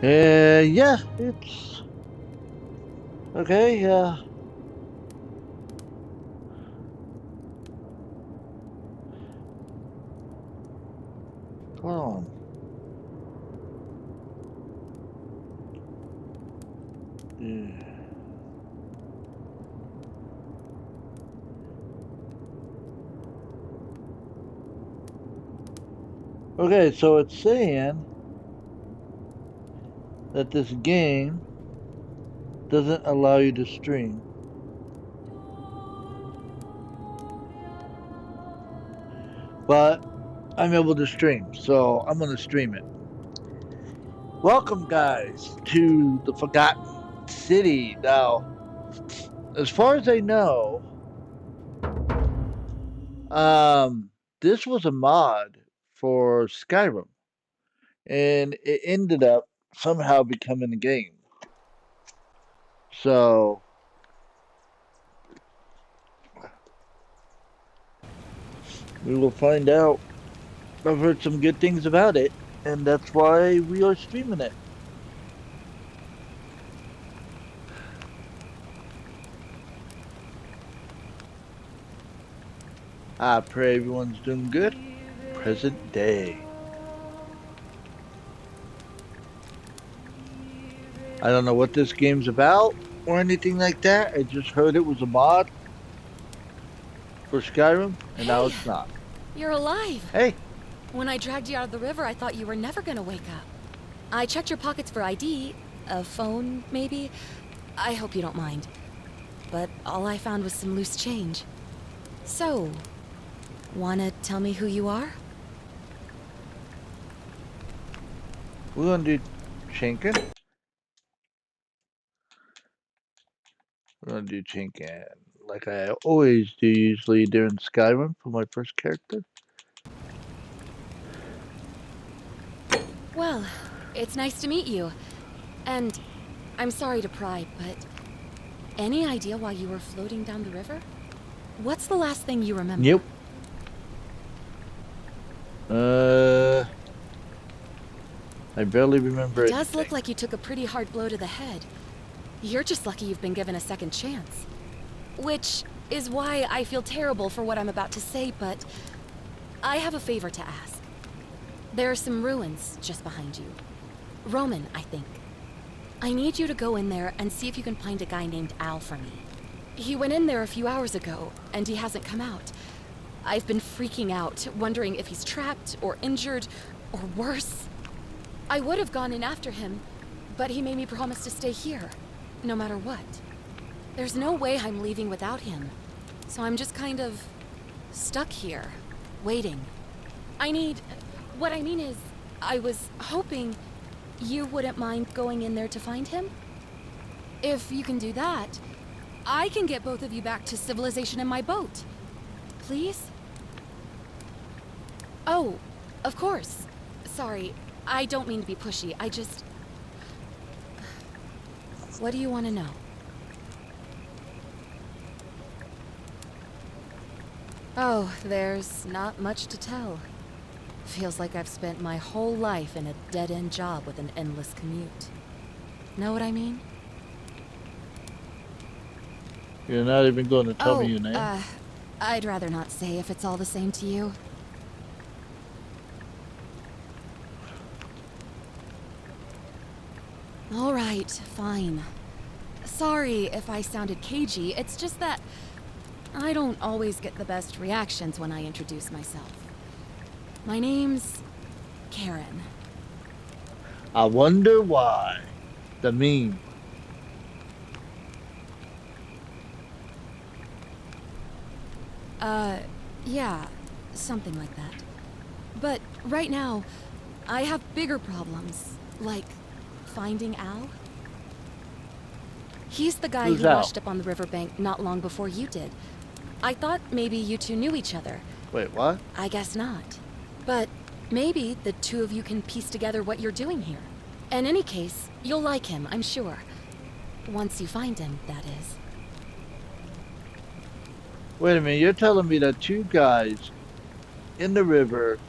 Yeah, it's okay. Come on. Yeah. Okay, so it's saying that this game doesn't allow you to stream, but I'm able to stream, so I'm gonna stream it. Welcome, guys, to the Forgotten City. Now, as far as I know, um, this was a mod for Skyrim, and it ended up somehow becoming a game. So we will find out. I've heard some good things about it, and that's why we are streaming it. I pray everyone's doing good. Present day. I don't know what this game's about or anything like that. I just heard it was a mod for Skyrim, and now Hey, it's not. you're alive. Hey, When I dragged you out of the river, I thought you were never gonna wake up. I checked your pockets for ID, a phone, maybe. I hope you don't mind. But all I found was some loose change. So, wanna tell me who you are? we're gonna do Chinkin. We're gonna do Chinkin like I always do, usually during Skyrim for my first character. Well, it's nice to meet you. And I'm sorry to pry, but any idea why you were floating down the river? What's the last thing you remember? Yep. Uh, I barely remember It anything. does look like you took a pretty hard blow to the head. You're just lucky you've been given a second chance. Which is why I feel terrible for what I'm about to say, but I have a favor to ask. There are some ruins just behind you. Roman, I think. I need you to go in there and see if you can find a guy named Al for me. He went in there a few hours ago, and he hasn't come out. I've been freaking out, wondering if he's trapped or injured, or worse. I would have gone in after him, but he made me promise to stay here, no matter what. There's no way I'm leaving without him, so I'm just kind of stuck here, waiting. What I mean is, I was hoping you wouldn't mind going in there to find him? If you can do that, I can get both of you back to civilization in my boat. Please? Oh, of course. Sorry, I don't mean to be pushy. What do you want to know? Oh, there's not much to tell. Feels like I've spent my whole life in a dead-end job with an endless commute. Know what I mean? You're not even going to tell me your name? I'd rather not say if it's all the same to you. All right, fine. Sorry if I sounded cagey, it's just that I don't always get the best reactions when I introduce myself. My name's Karen. I wonder why. The meme. Yeah, something like that. But right now, I have bigger problems, like finding Al. He's the guy Who's who Al? washed up on the riverbank not long before you did. I thought maybe you two knew each other. Wait, what? I guess not. But maybe the two of you can piece together what you're doing here. In any case, you'll like him, I'm sure. Once you find him, that is. Wait a minute, you're telling me that two guys in the river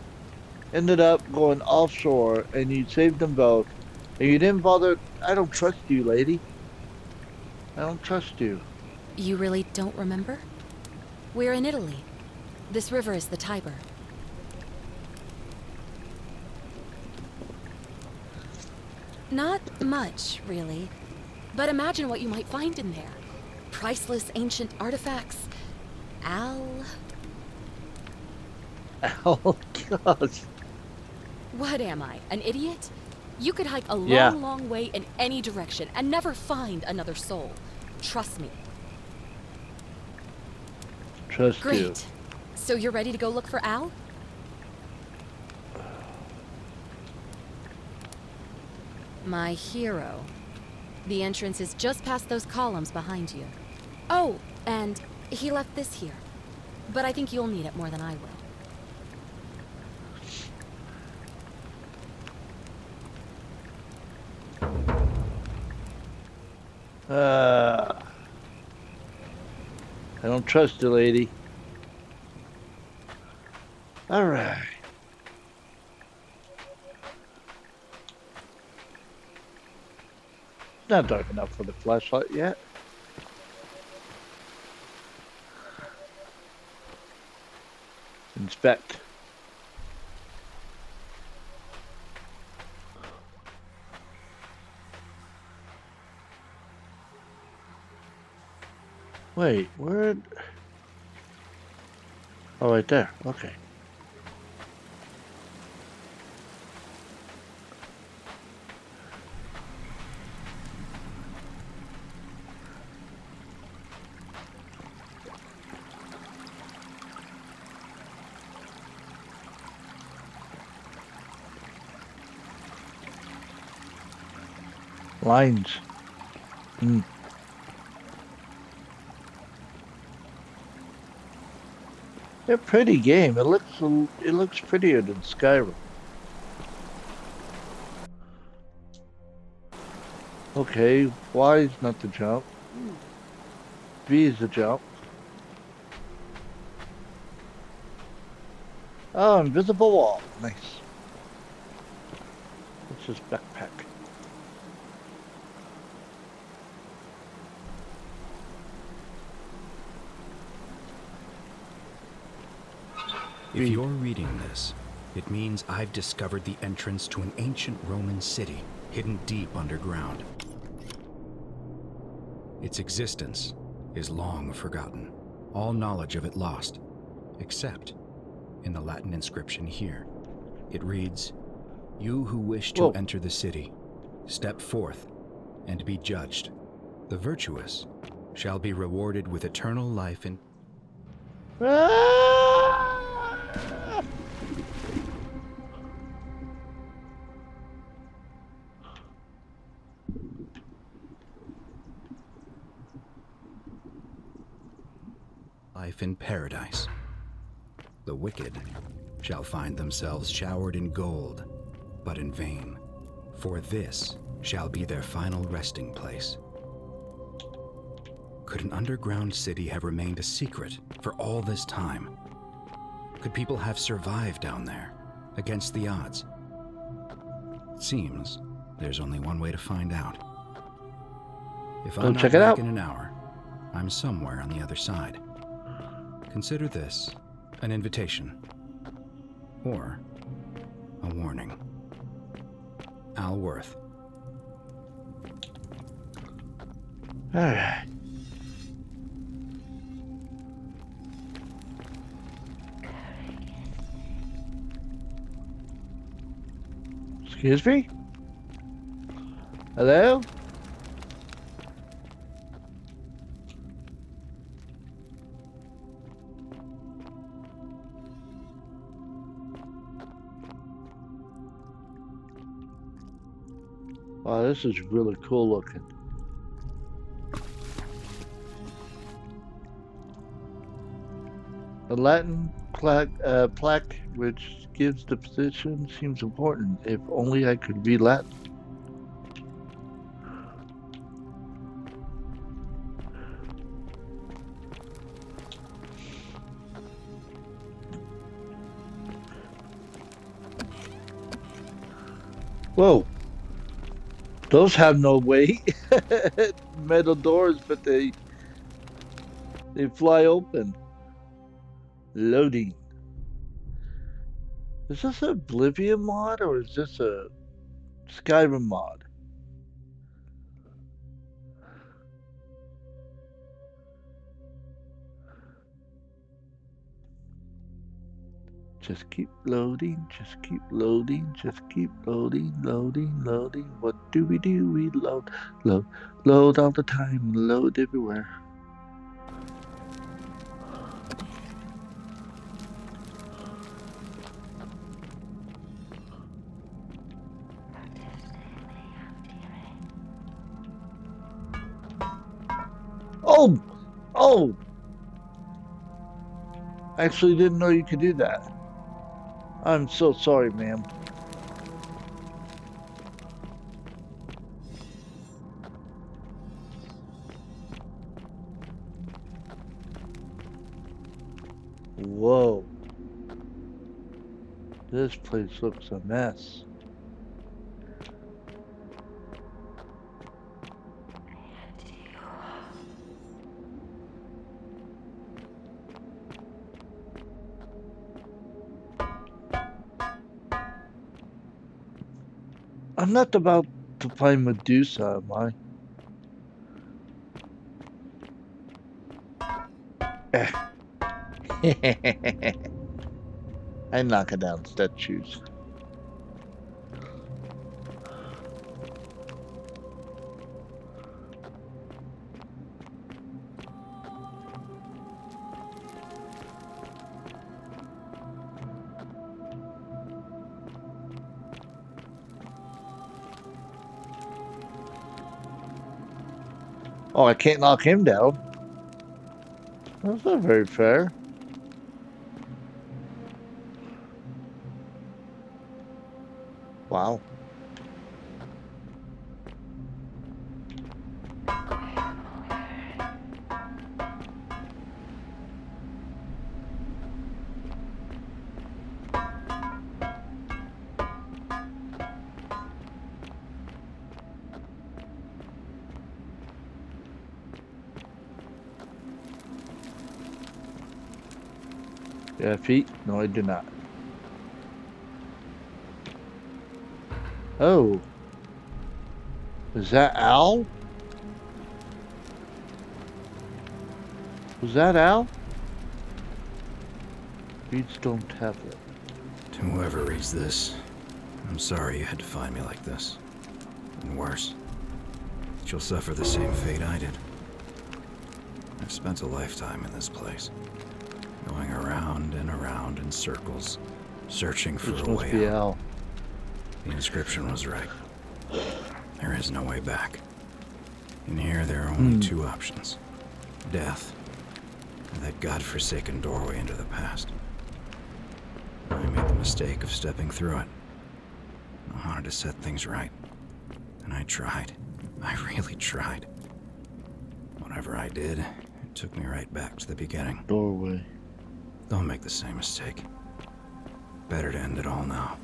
ended up going offshore and you saved them both You didn't bother. I don't trust you, lady. I don't trust you. You really don't remember? We're in Italy. This river is the Tiber. Not much, really. But imagine what you might find in there. Priceless ancient artifacts. Al... Oh, gosh. What am I, an idiot? You could hike a Yeah, long way in any direction and never find another soul. Trust me. trust you. Great. So you're ready to go look for Al? My hero. The entrance is just past those columns behind you. Oh, and he left this here. But I think you'll need it more than I will. I don't trust you, lady. All right. It's not dark enough for the flashlight yet. Inspect. Wait, where? Oh, right there. Okay. Lines. Hmm. They're a pretty game. It looks prettier than Skyrim. Okay, Y is not the jump. V is the jump. Oh, invisible wall. Nice. Let's just backpack. If you're reading this, it means I've discovered the entrance to an ancient Roman city hidden deep underground. Its existence is long forgotten, all knowledge of it lost, except in the Latin inscription here. It reads, "You who wish to Whoa. enter the city, step forth and be judged. The virtuous shall be rewarded with eternal life in..." Ah! Life in paradise. The wicked shall find themselves showered in gold, but in vain, for this shall be their final resting place. Could an underground city have remained a secret for all this time? Could people have survived down there, against the odds? It seems there's only one way to find out. If Go I'm not check it back out. in an hour, I'm somewhere on the other side. Consider this an invitation, or a warning. Al Worth. All right. Excuse me? Hello? Wow, this is really cool looking. The Latin plaque which gives the position seems important. If only I could read Latin. Whoa. Those have no weight. Metal doors, but they fly open. Loading. Is this a Oblivion mod or is this a Skyrim mod? Just keep loading, just keep loading, just keep loading, loading, loading. What do? We load, load, load all the time, load everywhere. Oh! Oh! I actually didn't know you could do that. I'm so sorry, ma'am. Whoa. This place looks a mess. I'm not about to find Medusa, am I? I'm knocking down statues. Oh, I can't knock him down. That's not very fair. Wow. Do I have feet? No, I do not. Oh. Is that Al? Was that Al? Reedstone tablet. To whoever reads this, I'm sorry you had to find me like this. And worse, that you'll suffer the same fate I did. I've spent a lifetime in this place, going around and around in circles, searching for a way out. Al. The inscription was right. There is no way back. In here, there are only two options. Death, and that godforsaken doorway into the past. I made the mistake of stepping through it. I wanted to set things right. And I tried. I really tried. Whatever I did, it took me right back to the beginning. Doorway. Don't make the same mistake. Better to end it all now.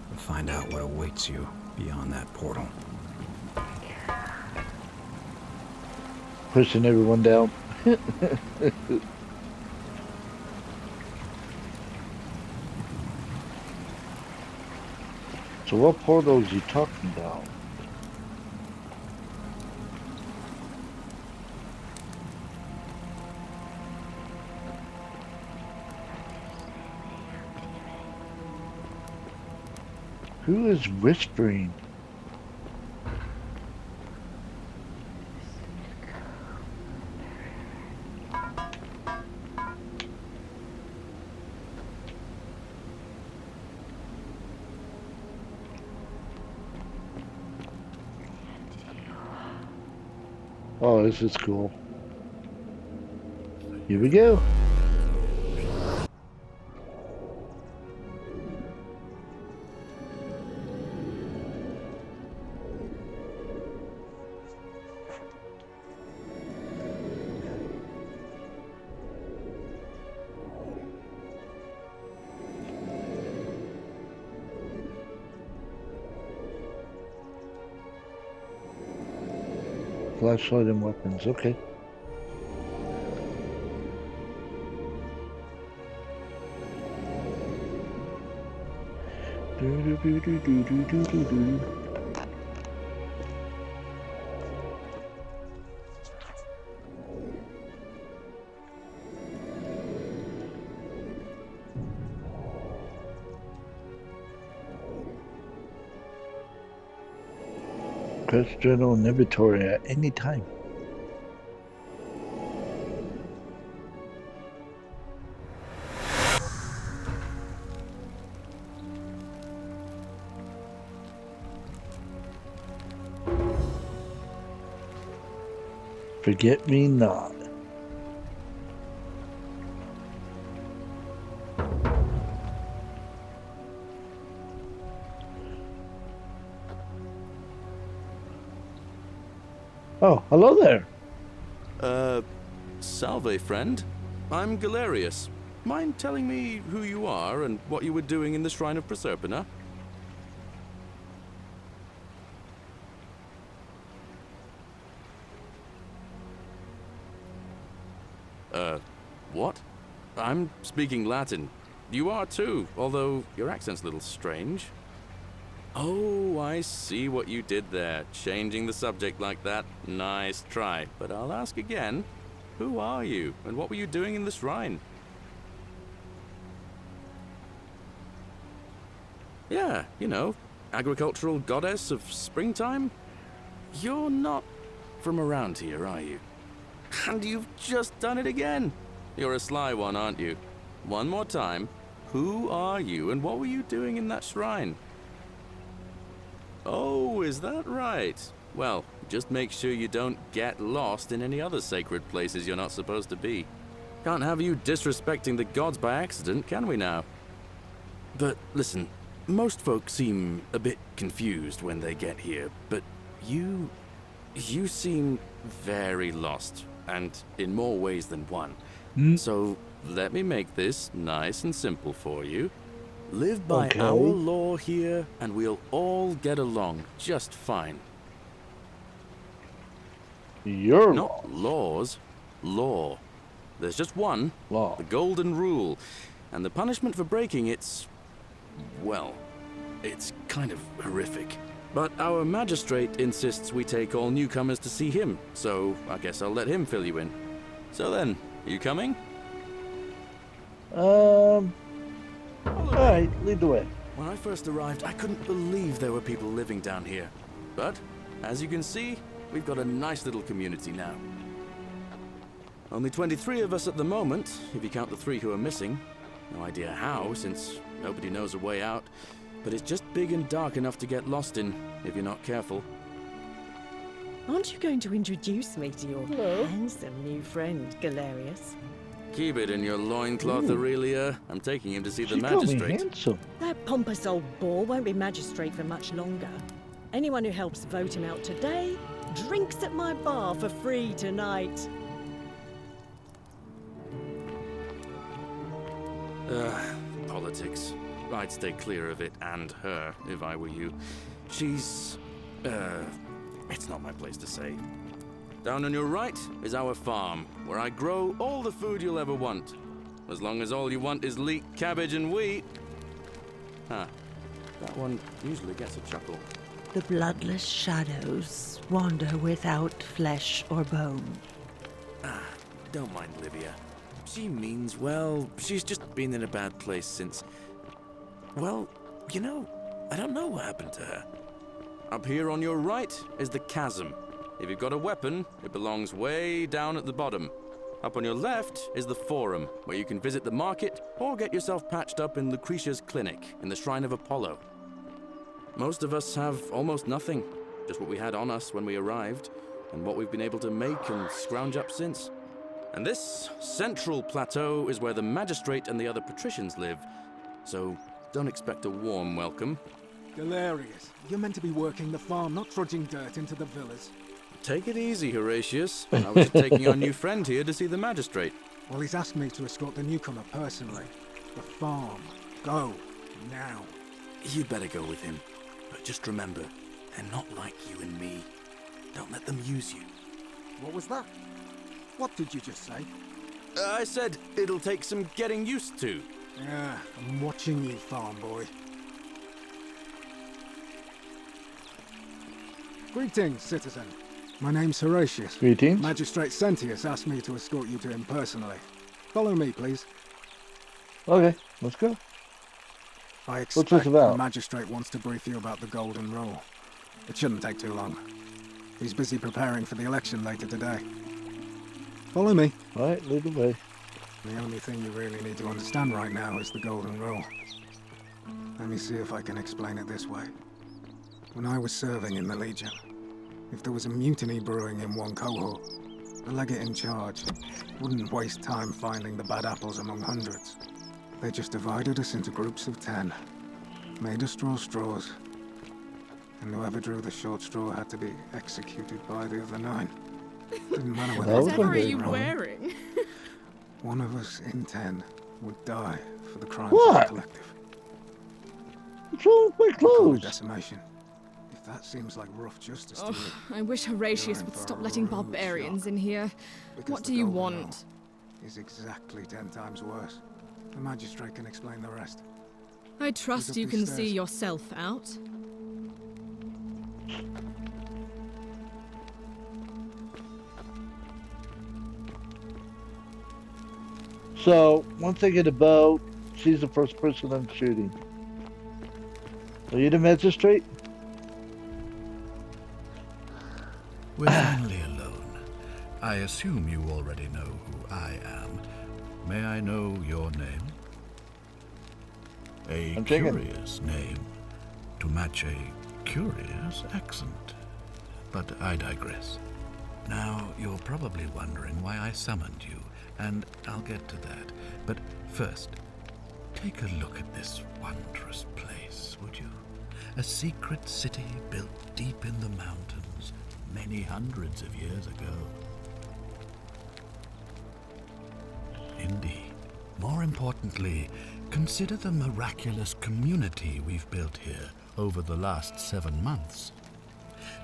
And find out what awaits you beyond that portal. Pushing everyone down. So what portal is he talking about? Who is whispering? Oh, this is cool. Here we go. Flashlight and weapons. Okay. Press journal and inventory at any time. Forget me not. Oh, hello there. Salve, friend. I'm Galerius. Mind telling me who you are and what you were doing in the Shrine of Proserpina? What? I'm speaking Latin. You are too, although your accent's a little strange. Oh, I see what you did there. Changing the subject like that. Nice try. But I'll ask again. Who are you, and what were you doing in the shrine? Yeah, you know, agricultural goddess of springtime? You're not from around here, are you? And you've just done it again. You're a sly one, aren't you? One more time. Who are you, and what were you doing in that shrine? Oh, is that right? Well, just make sure you don't get lost in any other sacred places you're not supposed to be. Can't have you disrespecting the gods by accident, can we now? But listen, most folks seem a bit confused when they get here, but you seem very lost, and in more ways than one. So let me make this nice and simple for you. Live by our law here, and we'll all get along just fine. Your Not laws, law. There's just one, law. the golden rule, and the punishment for breaking it's, well, it's kind of horrific. But our magistrate insists we take all newcomers to see him, so I guess I'll let him fill you in. So then, you coming? Alright, lead the way. When I first arrived, I couldn't believe there were people living down here. But, as you can see, we've got a nice little community now. Only 23 of us at the moment, if you count the 3 who are missing. No idea how, since nobody knows a way out. But it's just big and dark enough to get lost in, if you're not careful. Aren't you going to introduce me to your handsome new friend, Galerius? Keep it in your loincloth, Aurelia. I'm taking him to see the She called me magistrate. handsome. That pompous old bore won't be magistrate for much longer. Anyone who helps vote him out today drinks at my bar for free tonight. Politics. I'd stay clear of it and her, if I were you. She's... it's not my place to say. Down on your right is our farm, where I grow all the food you'll ever want. As long as all you want is leek, cabbage, and wheat. Huh. That one usually gets a chuckle. The bloodless shadows wander without flesh or bone. Don't mind Livia. She means well. She's just been in a bad place since... Well, you know, I don't know what happened to her. Up here on your right is the chasm. If you've got a weapon, it belongs way down at the bottom. Up on your left is the forum, where you can visit the market or get yourself patched up in Lucretia's clinic in the Shrine of Apollo. Most of us have almost nothing, just what we had on us when we arrived, and what we've been able to make and scrounge up since. And this central plateau is where the magistrate and the other patricians live, so don't expect a warm welcome. Galerius, you're meant to be working the farm, not trudging dirt into the villas. Take it easy, Horatius. I was just taking our new friend here to see the magistrate. Well, he's asked me to escort the newcomer personally. The farm. Go. Now. You'd better go with him. But just remember, they're not like you and me. Don't let them use you. What was that? What did you just say? I said it'll take some getting used to. Yeah, I'm watching you, farm boy. Greetings, citizen. My name's Horatius. Greetings. Magistrate Sentius asked me to escort you to him personally. Follow me, please. Okay, let's go. I What's expect this about? the magistrate wants to brief you about the Golden Rule. It shouldn't take too long. He's busy preparing for the election later today. Follow me. All right, lead the way. The only thing you really need to understand right now is the Golden Rule. Let me see if I can explain it this way. When I was serving in the Legion, if there was a mutiny brewing in one cohort, the legate in charge wouldn't waste time finding the bad apples among hundreds. They just divided us into groups of 10, made us draw straws, and whoever drew the short straw had to be executed by the other 9. Didn't matter whether That was it was Whatever right are you or wrong. wearing? One of us in 10 would die for the crimes What? of the collective. What's wrong with my We call it clothes? decimation. If that seems like rough justice to Oh, you, I wish Horatius You're in would for stop a letting rude barbarians shock. in here. because What the do you Golden want? Rule is exactly 10 times worse. The magistrate can explain the rest. I trust up you these can stairs. see yourself out. So, once I get a bow, she's the first person I'm shooting. Are you the magistrate? We're finally alone. I assume you already know who I am. May I know your name? A I'm thinking. curious name to match a curious accent. But I digress. Now, you're probably wondering why I summoned you, and I'll get to that. But first, take a look at this wondrous place, would you? A secret city built deep in the mountains many hundreds of years ago. Indeed. More importantly, consider the miraculous community we've built here over the last 7 months.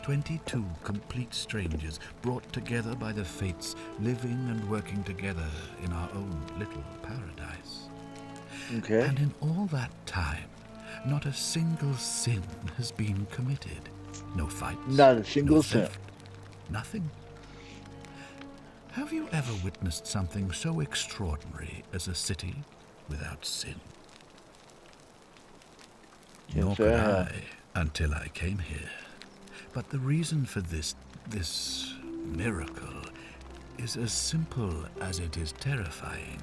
22 complete strangers brought together by the fates, living and working together in our own little paradise. Okay. And in all that time, not a single sin has been committed. No fights. Not a single no sin. theft, nothing. Have you ever witnessed something so extraordinary as a city without sin? Can't Nor say could I have. I until I came here. But the reason for this miracle is as simple as it is terrifying.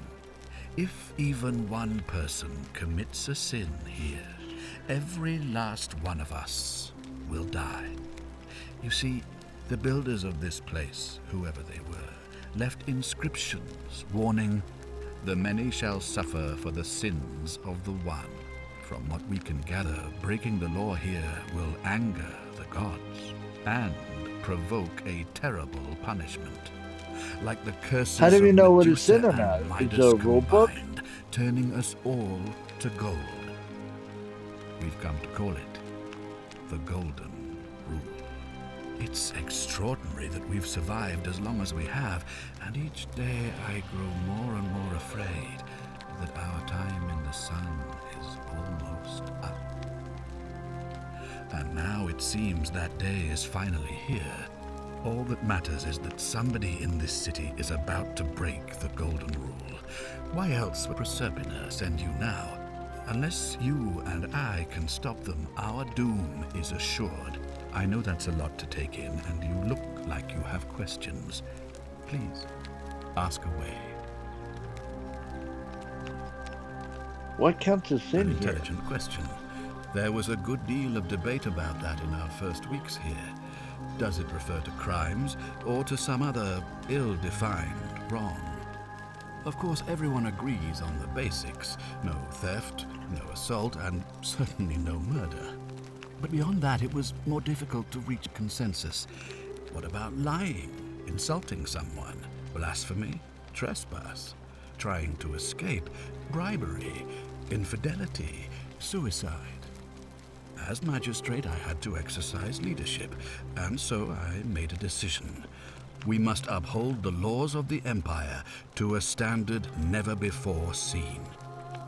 If even one person commits a sin here, every last one of us will die. You see, the builders of this place, whoever they were, left inscriptions warning, "The many shall suffer for the sins of the one." From what we can gather, breaking the law here will anger the gods and provoke a terrible punishment. Like the curses How do we of know what is Medusa sin or and not? Is Midas there a rule book? combined, turning us all to gold. We've come to call it the Golden Rule. It's extraordinary that we've survived as long as we have, and each day I grow more and more afraid that our time in the sun is almost up. And now it seems that day is finally here. All that matters is that somebody in this city is about to break the Golden Rule. Why else would Proserpina send you now? Unless you and I can stop them, our doom is assured. I know that's a lot to take in, and you look like you have questions. Please, ask away. What counts as An sin here? intelligent question. There was a good deal of debate about that in our first weeks here. Does it refer to crimes or to some other ill-defined wrong? Of course, everyone agrees on the basics. No theft, no assault, and certainly no murder. But beyond that, it was more difficult to reach consensus. What about lying, insulting someone, blasphemy, trespass, trying to escape, bribery, infidelity, suicide? As magistrate, I had to exercise leadership, and so I made a decision. We must uphold the laws of the Empire to a standard never before seen.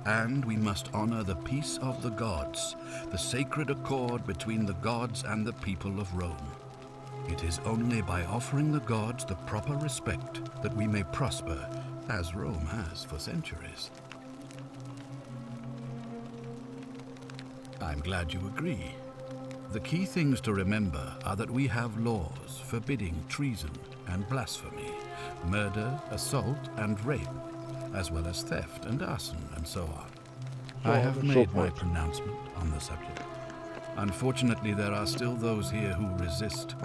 And we must honor the peace of the gods, the sacred accord between the gods and the people of Rome. It is only by offering the gods the proper respect that we may prosper, as Rome has for centuries. I'm glad you agree. The key things to remember are that we have laws forbidding treason and blasphemy, murder, assault, and rape, as well as theft and arson and so on. I have made my pronouncement on the subject. Unfortunately, there are still those here who resist,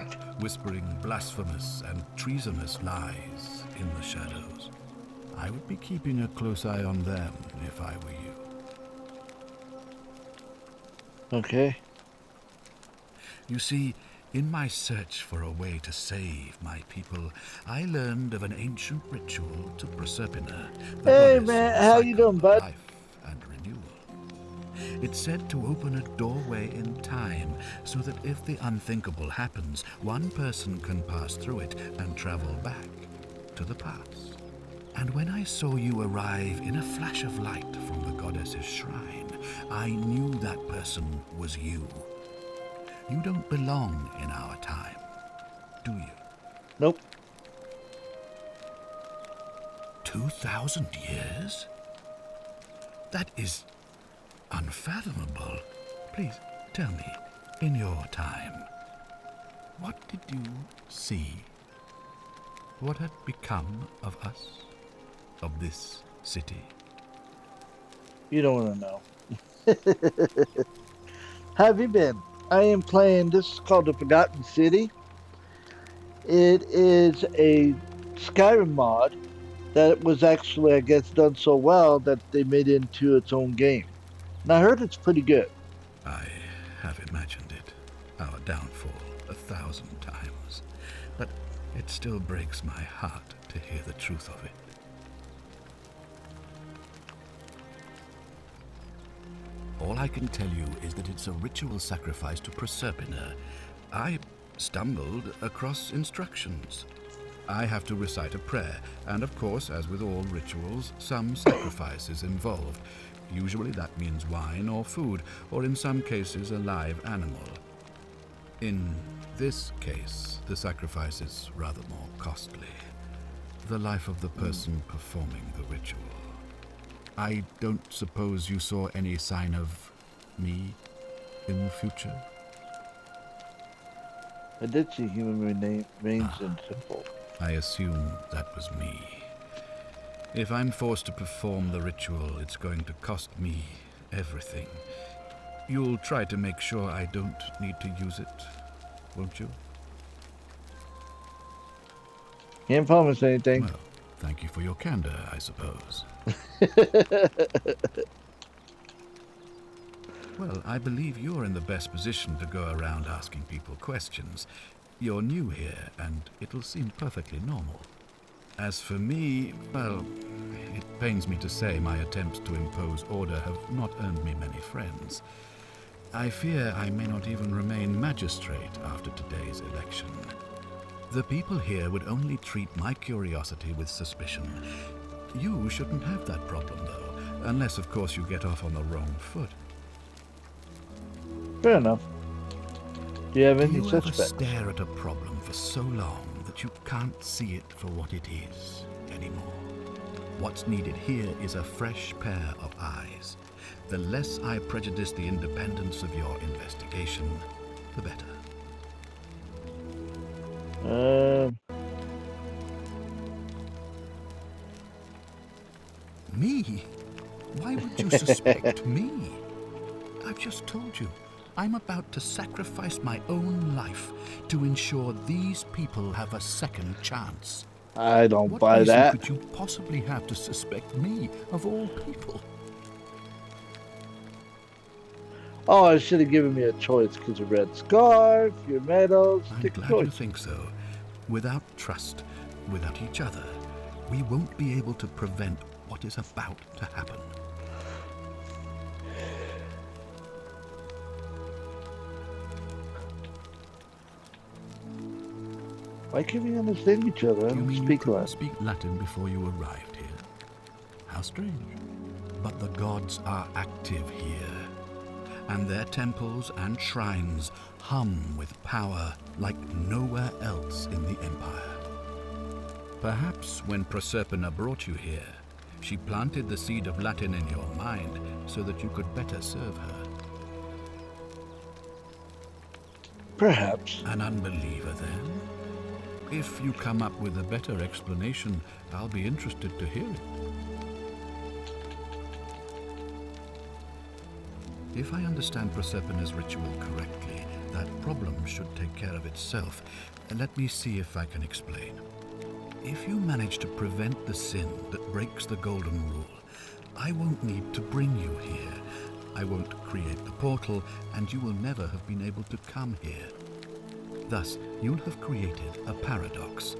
whispering blasphemous and treasonous lies in the shadows. I would be keeping a close eye on them if I were you. Okay. You see, in my search for a way to save my people, I learned of an ancient ritual to Proserpina, the Hey goddess man, of the how you cycle doing, of bud? life and renewal. It's said to open a doorway in time, so that if the unthinkable happens, one person can pass through it and travel back to the past. And when I saw you arrive in a flash of light from the goddess's shrine, I knew that person was you. You don't belong in our time, do you? Nope. 2,000 years? That is unfathomable. Please tell me, in your time, what did you see? What had become of us? Of this city? You don't want to know. How have you been? I am playing, this is called The Forgotten City. It is a Skyrim mod that was actually, I guess, done so well that they made it into its own game. And I heard it's pretty good. I have imagined it, our downfall, 1,000 times. But it still breaks my heart to hear the truth of it. All I can tell you is that it's a ritual sacrifice to Proserpina. I stumbled across instructions. I have to recite a prayer, and of course, as with all rituals, some sacrifice is involved. Usually that means wine or food, or in some cases a live animal. In this case, the sacrifice is rather more costly. The life of the person performing the ritual. I don't suppose you saw any sign of me in the future? I did see human remains in temple. I assume that was me. If I'm forced to perform the ritual, it's going to cost me everything. You'll try to make sure I don't need to use it, won't you? Can't promise anything. Well, thank you for your candor, I suppose. Well, I believe you're in the best position to go around asking people questions. You're new here, and it'll seem perfectly normal. As for me, well, it pains me to say my attempts to impose order have not earned me many friends. I fear I may not even remain magistrate after today's election. The people here would only treat my curiosity with suspicion. You shouldn't have that problem, though, unless, of course, you get off on the wrong foot. Fair enough. Do you have Do any you ever suspects? stare at a problem for so long that you can't see it for what it is anymore? What's needed here is a fresh pair of eyes. The less I prejudice the independence of your investigation, the better. Me? Why would you suspect me? I've just told you. I'm about to sacrifice my own life to ensure these people have a second chance. I don't What buy reason that. could you possibly have to suspect me, of all people? Oh, I should have given me a choice because of red scarf, your medals. I'm Take a glad you choice. think so. Without trust, without each other, we won't be able to prevent what is about to happen. Why can't we understand each other? I You don't mean you speak couldn't Latin. speak Latin before you arrived here? How strange. But the gods are active here, and their temples and shrines hum with power like nowhere else in the Empire. Perhaps when Proserpina brought you here, she planted the seed of Latin in your mind so that you could better serve her. Perhaps. An unbeliever, then? If you come up with a better explanation, I'll be interested to hear it. If I understand Proserpina's ritual correctly, that problem should take care of itself. Let me see if I can explain. If you manage to prevent the sin that breaks the Golden Rule, I won't need to bring you here. I won't create the portal, and you will never have been able to come here. Thus, you'll have created a paradox.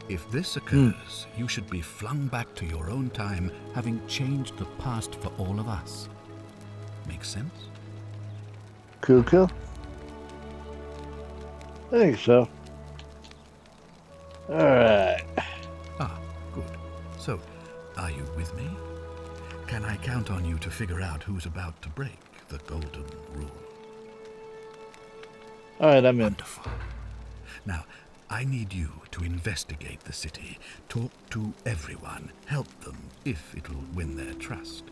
If this occurs, you should be flung back to your own time, having changed the past for all of us. Make sense? Cool. I think so. Alright. Ah, good. So, are you with me? Can I count on you to figure out who's about to break the Golden Rule? Alright, I'm in. Wonderful. Now, I need you to investigate the city, talk to everyone, help them if it'll win their trust.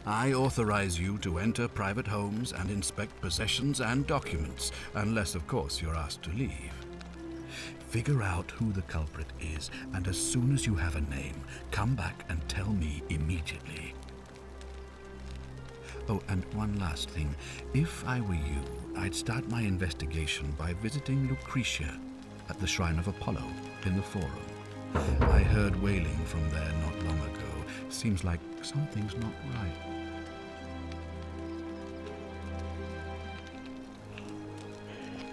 I authorize you to enter private homes and inspect possessions and documents, unless, of course, you're asked to leave. Figure out who the culprit is, and as soon as you have a name, come back and tell me immediately. Oh, and one last thing. If I were you, I'd start my investigation by visiting Lucretia at the Shrine of Apollo in the Forum. I heard wailing from there not long ago. Seems like something's not right.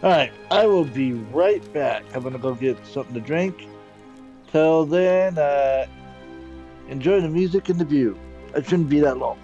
Alright, I will be right back. I'm gonna go get something to drink. Till then, enjoy the music and the view. It shouldn't be that long.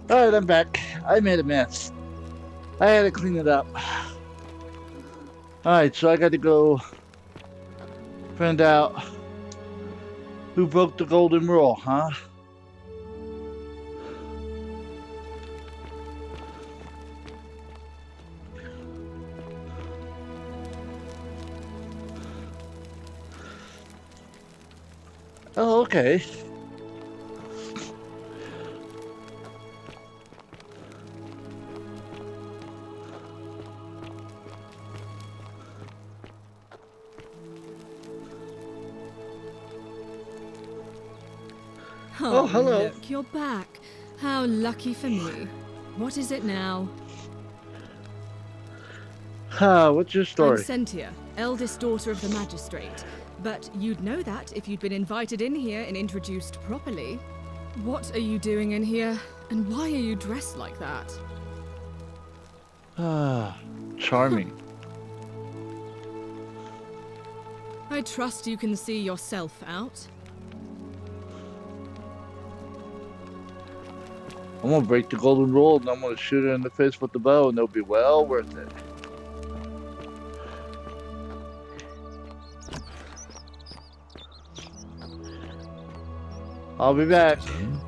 Alright, I'm back. I made a mess. I had to clean it up. Alright, so I got to go find out who broke the golden rule, huh? Oh, okay. Oh, hello. Look, you're back. How lucky for me. What is it now? What's your I'm story? Sentia, eldest daughter of the magistrate. But you'd know that if you'd been invited in here and introduced properly. What are you doing in here? And why are you dressed like that? Charming. I trust you can see yourself out. I'm gonna break the golden rule and I'm gonna shoot her in the face with the bow and it'll be well worth it. I'll be back. Citizen,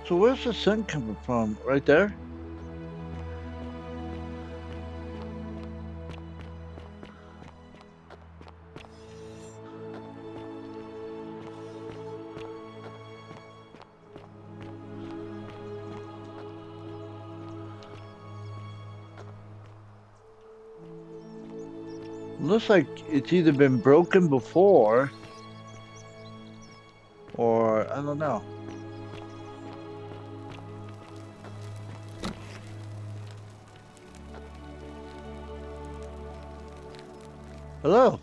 So where's the sun coming from? Right there? Looks like it's either been broken before or I don't know. Hello.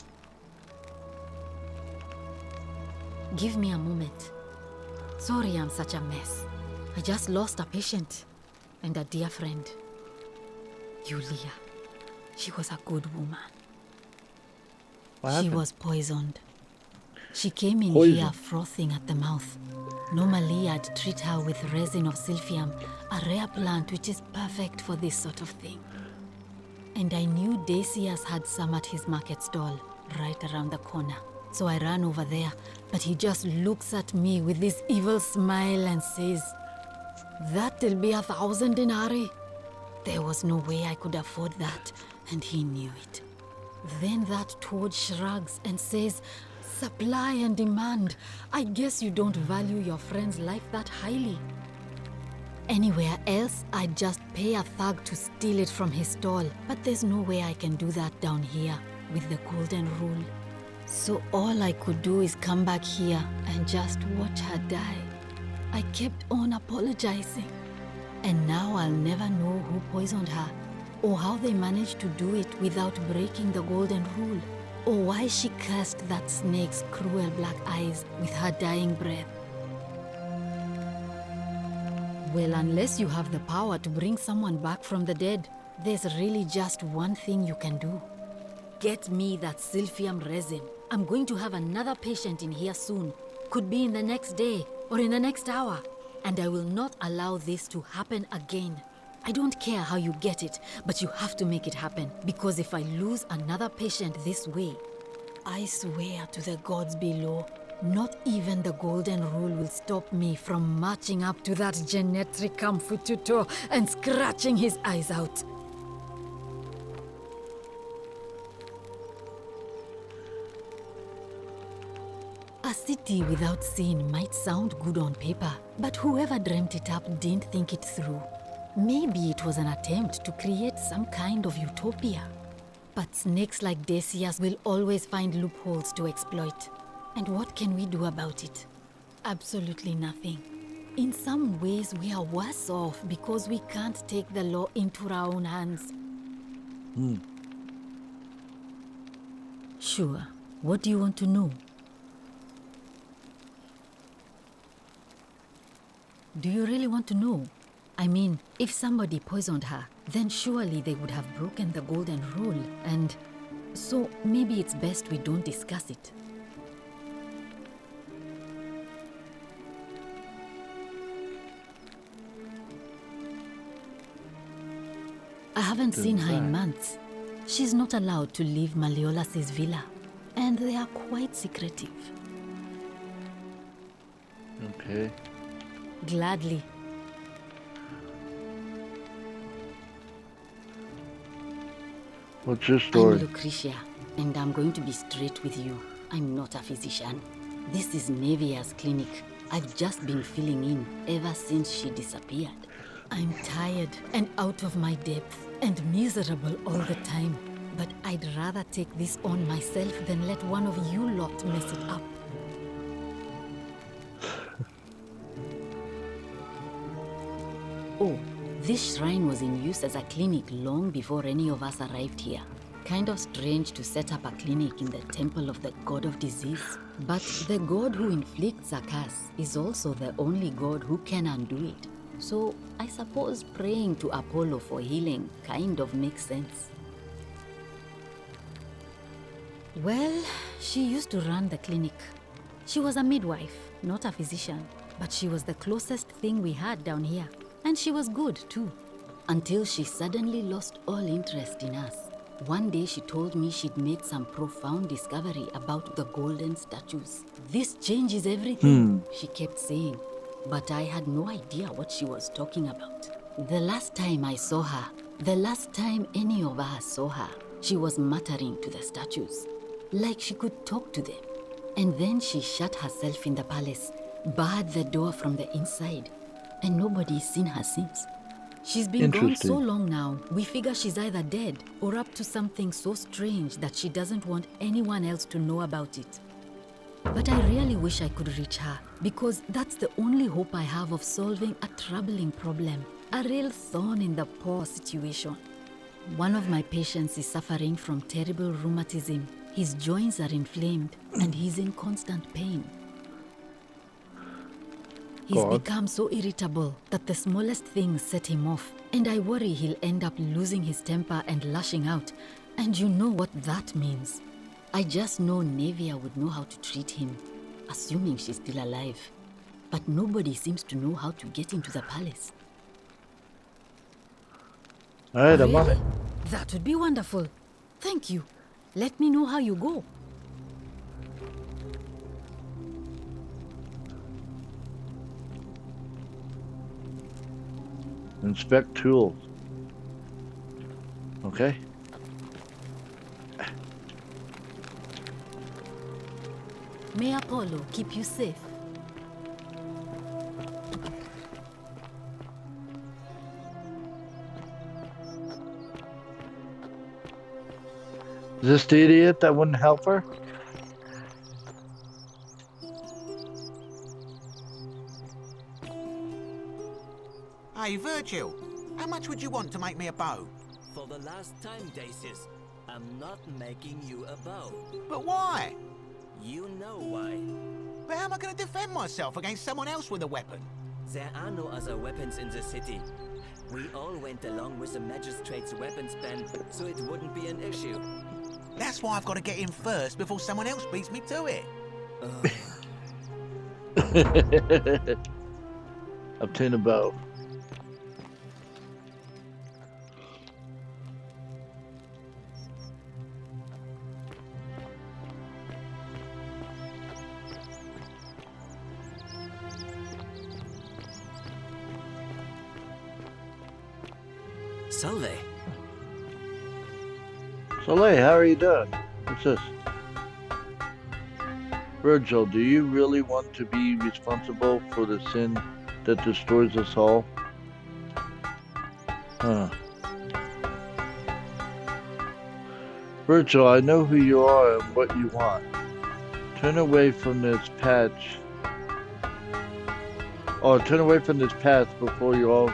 Give me a moment. Sorry I'm such a mess. I just lost a patient and a dear friend. Yulia. She was a good woman. What She happened? was poisoned. She came in Poison? here frothing at the mouth. Normally I'd treat her with resin of silphium, a rare plant which is perfect for this sort of thing. And I knew Decius had some at his market stall, right around the corner. So I ran over there, but he just looks at me with this evil smile and says, "That'll be 1,000 denarii." There was no way I could afford that, and he knew it. Then that toad shrugs and says, "Supply and demand. I guess you don't value your friend's life that highly." Anywhere else, I'd just pay a thug to steal it from his stall. But there's no way I can do that down here with the golden rule. So all I could do is come back here and just watch her die. I kept on apologizing. And now I'll never know who poisoned her, or how they managed to do it without breaking the golden rule, or why she cursed that snake's cruel black eyes with her dying breath. Well, unless you have the power to bring someone back from the dead, there's really just one thing you can do. Get me that silphium resin. I'm going to have another patient in here soon. Could be in the next day or in the next hour. And I will not allow this to happen again. I don't care how you get it, but you have to make it happen. Because if I lose another patient this way, I swear to the gods below, not even the golden rule will stop me from marching up to that genetricum fututo and scratching his eyes out. A city without sin might sound good on paper, but whoever dreamt it up didn't think it through. Maybe it was an attempt to create some kind of utopia. But snakes like Decius will always find loopholes to exploit. And what can we do about it? Absolutely nothing. In some ways, we are worse off because we can't take the law into our own hands. Sure. What do you want to know? Do you really want to know? I mean, if somebody poisoned her, then surely they would have broken the golden rule, and so maybe it's best we don't discuss it. I haven't seen her in months. She's not allowed to leave Malleolas's villa, and they are quite secretive. Okay. Gladly. What's your story? I'm Lucretia, and I'm going to be straight with you. I'm not a physician. This is Nevia's clinic. I've just been filling in ever since she disappeared. I'm tired and out of my depth and miserable all the time. But I'd rather take this on myself than let one of you lot mess it up. Oh, this shrine was in use as a clinic long before any of us arrived here. Kind of strange to set up a clinic in the temple of the god of disease. But the god who inflicts a curse is also the only god who can undo it. So I suppose praying to Apollo for healing kind of makes sense. Well, she used to run the clinic. She was a midwife, not a physician, but she was the closest thing we had down here. And she was good too, until she suddenly lost all interest in us. One day she told me she'd made some profound discovery about the golden statues. This changes everything, she kept saying. But I had no idea what she was talking about. The last time I saw her, the last time any of us saw her, she was muttering to the statues, like she could talk to them. And then she shut herself in the palace, barred the door from the inside, and nobody's seen her since. She's been gone so long now, we figure she's either dead or up to something so strange that she doesn't want anyone else to know about it. But I really wish I could reach her, because that's the only hope I have of solving a troubling problem, a real thorn in the paw situation. One of my patients is suffering from terrible rheumatism. His joints are inflamed and he's in constant pain. He's become so irritable that the smallest things set him off, and I worry he'll end up losing his temper and lashing out, and you know what that means. I just know Nevia would know how to treat him, assuming she's still alive. But nobody seems to know how to get into the palace. Alright, I'm on it. That would be wonderful. Thank you. Let me know how you go. Inspect tools. Okay. May Apollo keep you safe. Is this the idiot that wouldn't help her? Hey, Virgil, how much would you want to make me a bow? For the last time, Dacius, I'm not making you a bow. But why? You know why. But how am I going to defend myself against someone else with a weapon? There are no other weapons in the city. We all went along with the magistrate's weapons ban, so it wouldn't be an issue. That's why I've got to get in first before someone else beats me to it. Obtain a bow. Salve. Soleil, how are you doing? What's this? Virgil, do you really want to be responsible for the sin that destroys us all? Huh. Virgil, I know who you are and what you want. Turn away from this patch. Or turn away from this path before you all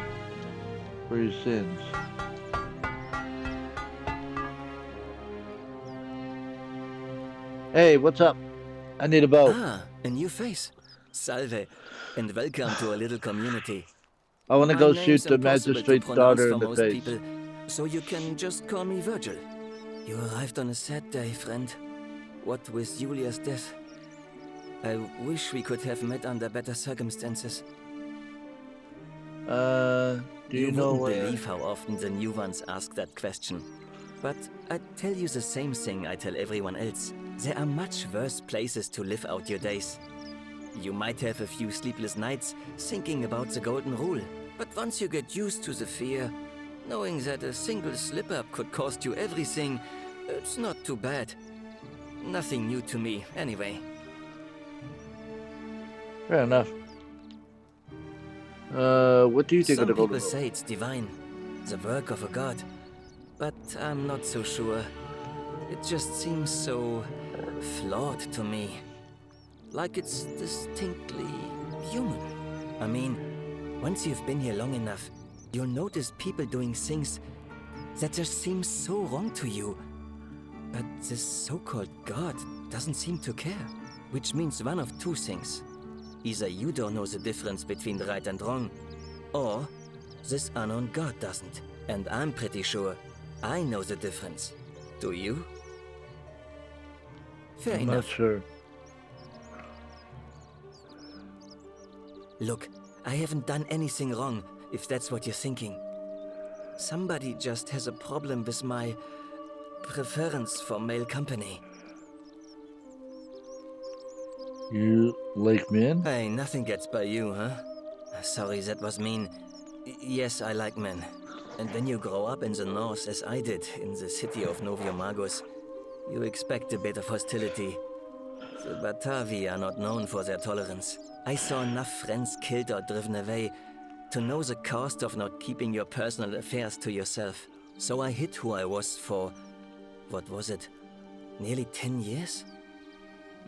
for your sins. Hey, what's up? I need a bow. Ah, a new face. Salve, and welcome to a little community. I want to My go name's shoot the impossible to magistrate's pronounce daughter for in the most face. people, so you can just call me Virgil. You arrived on a sad day, friend. What with Julia's death? I wish we could have met under better circumstances. Do you know wouldn't where? believe how often the new ones ask that question. But I tell you the same thing I tell everyone else. There are much worse places to live out your days. You might have a few sleepless nights thinking about the golden rule, but once you get used to the fear, knowing that a single slip-up could cost you everything, it's not too bad. Nothing new to me, anyway. Fair enough. What do you think of the Some golden people rule? say it's divine, the work of a god, but I'm not so sure. It just seems so flawed to me. Like it's distinctly human. I mean, once you've been here long enough, you'll notice people doing things that just seem so wrong to you. But this so-called god doesn't seem to care. Which means one of two things. Either you don't know the difference between right and wrong, or this unknown god doesn't. And I'm pretty sure I know the difference. Do you? Fair I'm enough. not sure. Look, I haven't done anything wrong, if that's what you're thinking. Somebody just has a problem with my preference for male company. You like men? Hey, nothing gets by you, huh? Sorry, that was mean. Yes, I like men. And when you grow up in the north, as I did, in the city of Noviomagos, you expect a bit of hostility. The Batavi are not known for their tolerance. I saw enough friends killed or driven away to know the cost of not keeping your personal affairs to yourself. So I hid who I was for, what was it, nearly 10 years?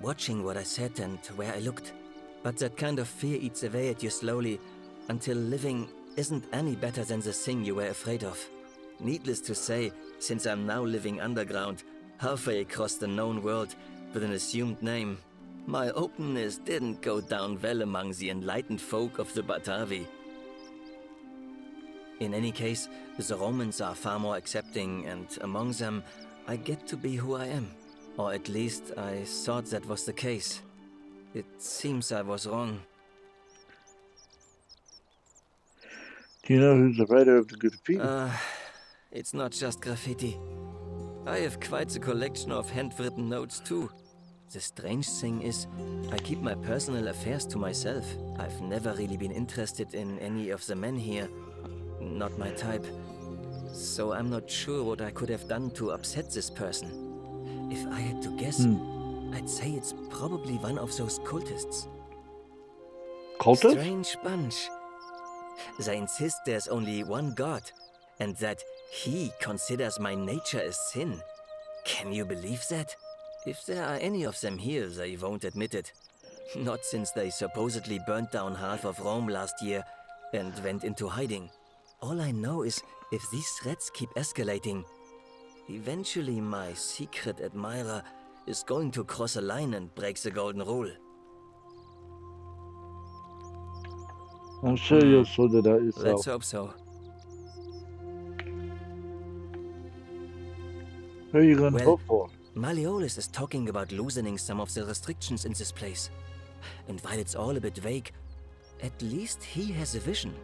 Watching what I said and where I looked. But that kind of fear eats away at you slowly, until living isn't any better than the thing you were afraid of. Needless to say, since I'm now living underground, halfway across the known world, with an assumed name, my openness didn't go down well among the enlightened folk of the Batavi. In any case, the Romans are far more accepting, and among them, I get to be who I am. Or at least I thought that was the case. It seems I was wrong. Do you know who's the writer of the graffiti? It's not just graffiti. I have quite a collection of handwritten notes too. The strange thing is, I keep my personal affairs to myself. I've never really been interested in any of the men here. Not my type. So I'm not sure what I could have done to upset this person. If I had to guess, I'd say it's probably one of those cultists. Cultists? Strange bunch. They insist there's only one god, and that he considers my nature a sin. Can you believe that? If there are any of them here, they won't admit it. Not since they supposedly burnt down half of Rome last year and went into hiding. All I know is, if these threats keep escalating, eventually my secret admirer is going to cross a line and break the golden rule. I'm sure you'll sort it out yourself. Let's hope so. Who are you going to vote for? Malleolus is talking about loosening some of the restrictions in this place. And while it's all a bit vague, at least he has a vision.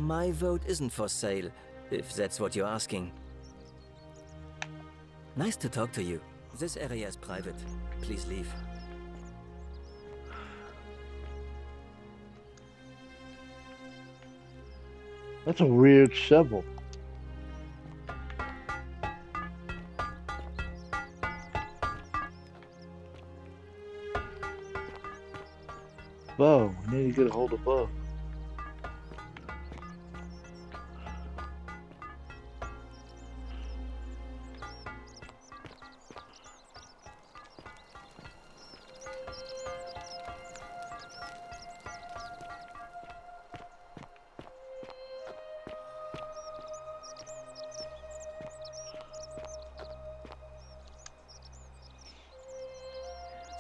My vote isn't for sale, if that's what you're asking. Nice to talk to you. This area is private. Please leave. That's a weird shovel. Bow. I need to get a hold of bow.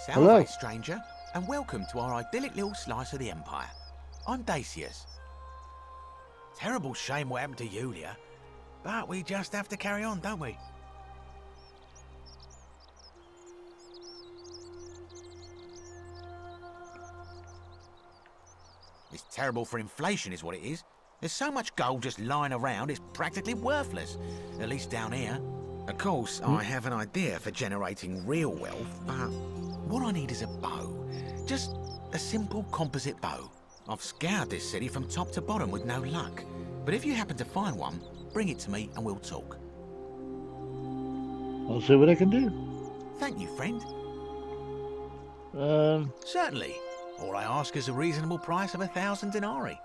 Salve, stranger, and welcome to our idyllic little slice of the Empire. I'm Dacius. Terrible shame what happened to Yulia, but we just have to carry on, don't we? It's terrible for inflation is what it is. There's so much gold just lying around, it's practically worthless. At least down here. Of course, I have an idea for generating real wealth, but what I need is a bow. Just a simple composite bow. I've scoured this city from top to bottom with no luck. But if you happen to find one, bring it to me and we'll talk. I'll see what I can do. Thank you, friend. Um, Certainly. All I ask is a reasonable price of 1,000 denarii.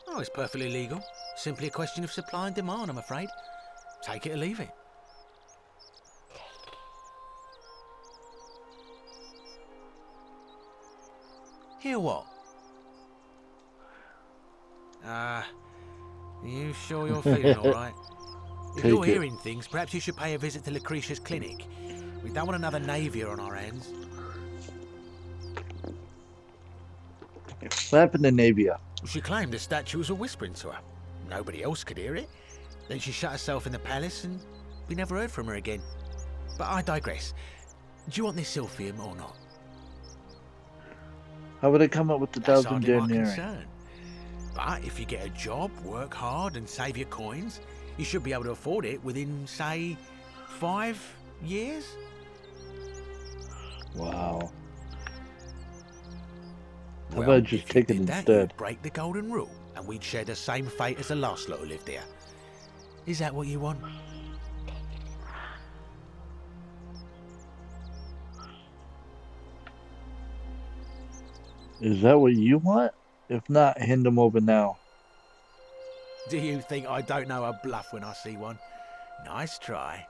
Oh, it's perfectly legal. Simply a question of supply and demand, I'm afraid. Take it or leave it. Hear what? You sure you're feeling all right? If you're hearing things, perhaps you should pay a visit to Lucretia's clinic. We don't want another Navia on our hands. what happened to Navia? She claimed the statues were whispering to her. Nobody else could hear it. Then she shut herself in the palace and we never heard from her again. But I digress. Do you want this Silphium or not? How would I come up with the That's 1,000 hardly my denarii? concern. But if you get a job, work hard and save your coins, you should be able to afford it within, say, 5 years? Wow. How Well, about I just if you take it did that, instead? you'd break the golden rule, and we'd share the same fate as the last lot who lived here. Is that what you want? Is that what you want? If not, hand them over now. Do you think I don't know a bluff when I see one? Nice try.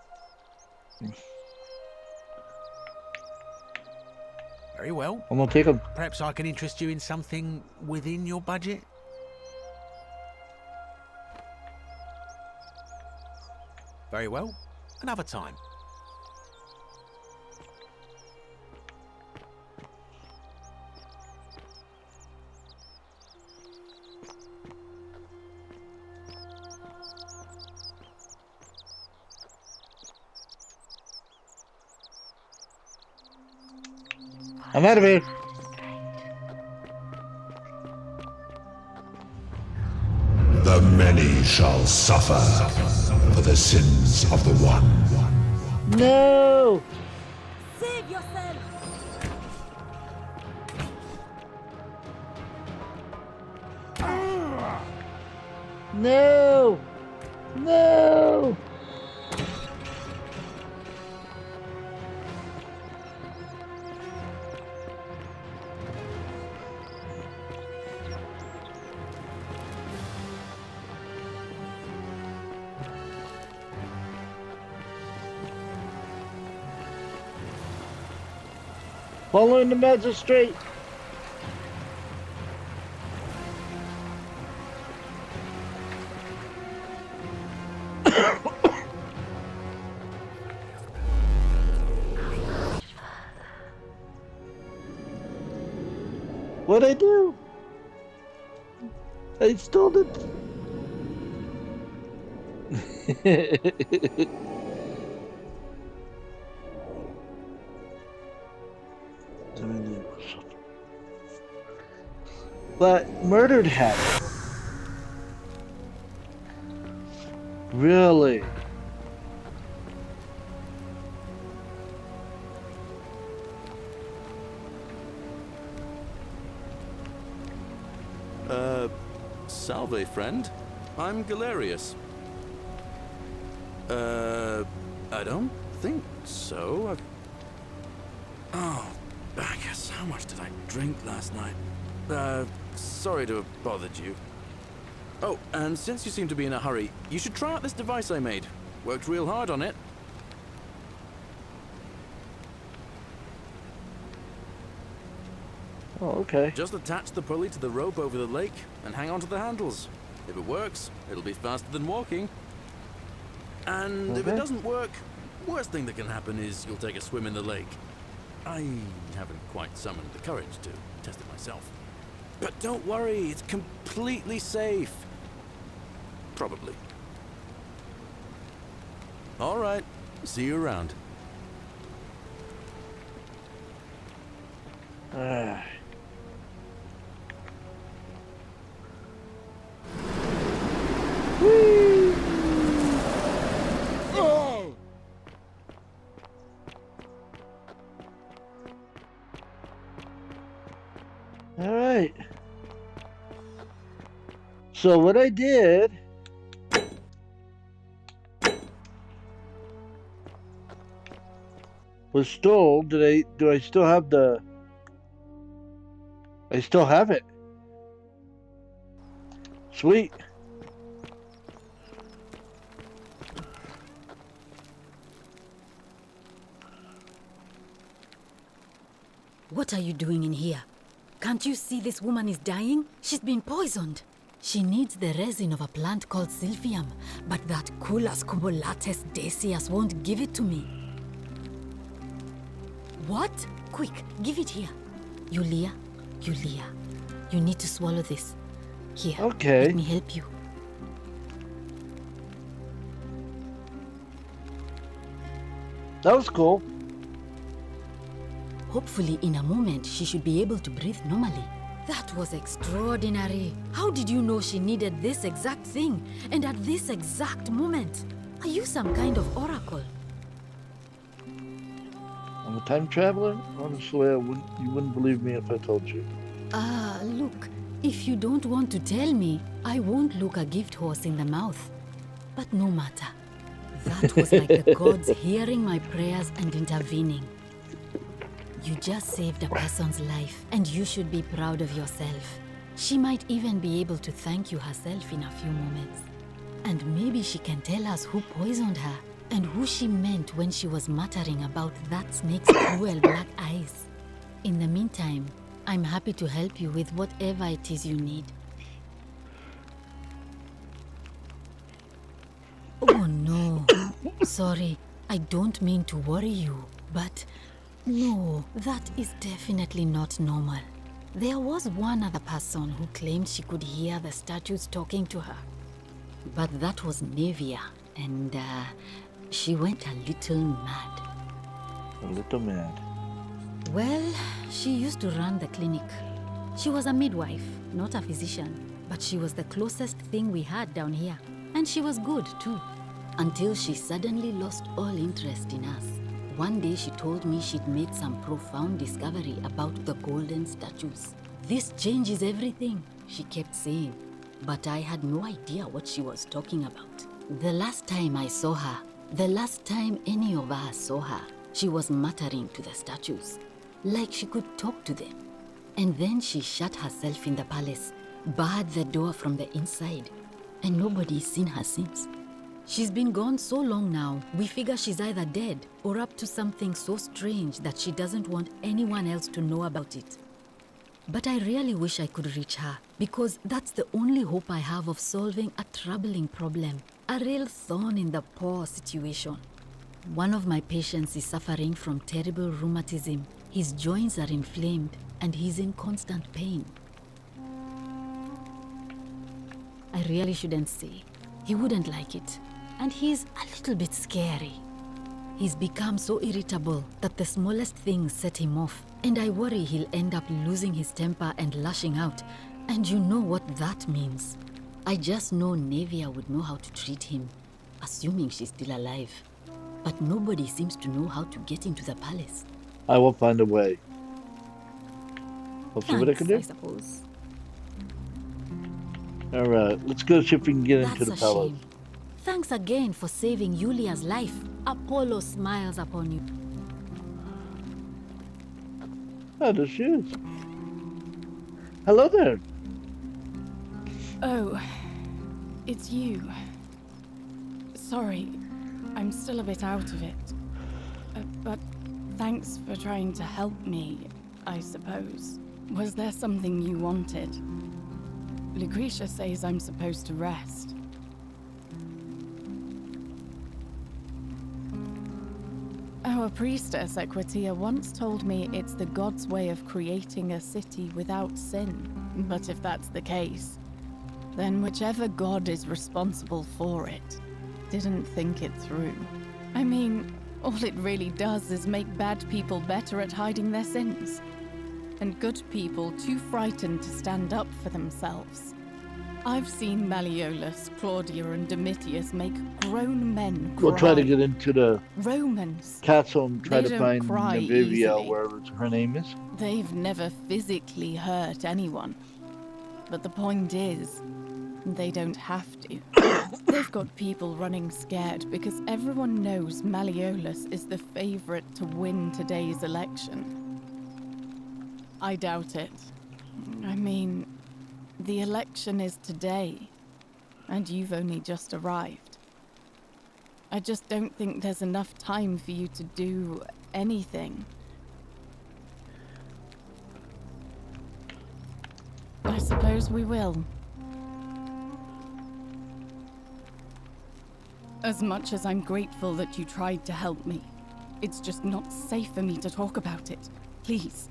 Very well. I'm gonna take them. Perhaps I can interest you in something within your budget? Very well. Another time. I'm out of here. The many shall suffer for the sins of the one. No! Save yourself! No! No! Following the magistrate. What'd I do? I stole it. But murdered him. Really? Salve, friend. I'm Galerius. I don't think so. Oh, Bacchus, how much did I drink last night? Sorry to have bothered you. Oh, and since you seem to be in a hurry, you should try out this device I made. Worked real hard on it. Oh, okay. Just attach the pulley to the rope over the lake and hang on to the handles. If it works, it'll be faster than walking. And if it doesn't work, worst thing that can happen is you'll take a swim in the lake. I haven't quite summoned the courage to test it myself. But don't worry, it's completely safe. Probably. All right, see you around. Whee! Oh! All right. So what I did was stole. Do I still have the? I still have it. Sweet. What are you doing in here? Can't you see this woman is dying? She's been poisoned. She needs the resin of a plant called Silphium, but that Culus cubulatus decius won't give it to me. What? Quick, give it here. Yulia, you need to swallow this. Here, Okay. let me help you. That was cool. Hopefully, in a moment, she should be able to breathe normally. That was extraordinary. How did you know she needed this exact thing, and at this exact moment? Are you some kind of oracle? I'm a time traveler? Honestly, you wouldn't believe me if I told you. Look, if you don't want to tell me, I won't look a gift horse in the mouth. But no matter. That was like the gods hearing my prayers and intervening. You just saved a person's life, and you should be proud of yourself. She might even be able to thank you herself in a few moments. And maybe she can tell us who poisoned her, and who she meant when she was muttering about that snake's cruel black eyes. In the meantime, I'm happy to help you with whatever it is you need. Oh no, sorry, I don't mean to worry you, but no, that is definitely not normal. There was one other person who claimed she could hear the statues talking to her. But that was Nevia, and she went a little mad. A little mad. Well, she used to run the clinic. She was a midwife, not a physician, but she was the closest thing we had down here. And she was good, too. Until she suddenly lost all interest in us. One day she told me she'd made some profound discovery about the golden statues. This changes everything, she kept saying. But I had no idea what she was talking about. The last time I saw her, the last time any of us saw her, she was muttering to the statues, like she could talk to them. And then she shut herself in the palace, barred the door from the inside, and nobody's seen her since. She's been gone so long now, we figure she's either dead or up to something so strange that she doesn't want anyone else to know about it. But I really wish I could reach her, because that's the only hope I have of solving a troubling problem, a real thorn in the paw situation. One of my patients is suffering from terrible rheumatism. His joints are inflamed and he's in constant pain. I really shouldn't say. He wouldn't like it. And he's a little bit scary. He's become so irritable that the smallest things set him off, and I worry he'll end up losing his temper and lashing out, and you know what that means. I just know Nevia would know how to treat him, assuming she's still alive. But nobody seems to know how to get into the palace. I will find a way. I'll see what I can do. I suppose. Alright, let's go see if we can get into the That's a palace. shame. Thanks again for saving Yulia's life. Apollo smiles upon you. Oh, there she is. Hello there. Oh, it's you. Sorry, I'm still a bit out of it. But thanks for trying to help me, I suppose. Was there something you wanted? Lucretia says I'm supposed to rest. Our priestess, Equitia, once told me it's the god's way of creating a city without sin. But if that's the case, then whichever god is responsible for it didn't think it through. I mean, all it really does is make bad people better at hiding their sins, and good people too frightened to stand up for themselves. I've seen Malleolus, Claudia, and Domitius make grown men cry. We'll try to get into the Romans. castle and try They to don't find cry Navivia, easily. wherever her name is. They've never physically hurt anyone. But the point is, they don't have to. They've got people running scared because everyone knows Malleolus is the favorite to win today's election. I doubt it. I mean, the election is today, and you've only just arrived. I just don't think there's enough time for you to do anything. I suppose we will. As much as I'm grateful that you tried to help me, it's just not safe for me to talk about it. Please,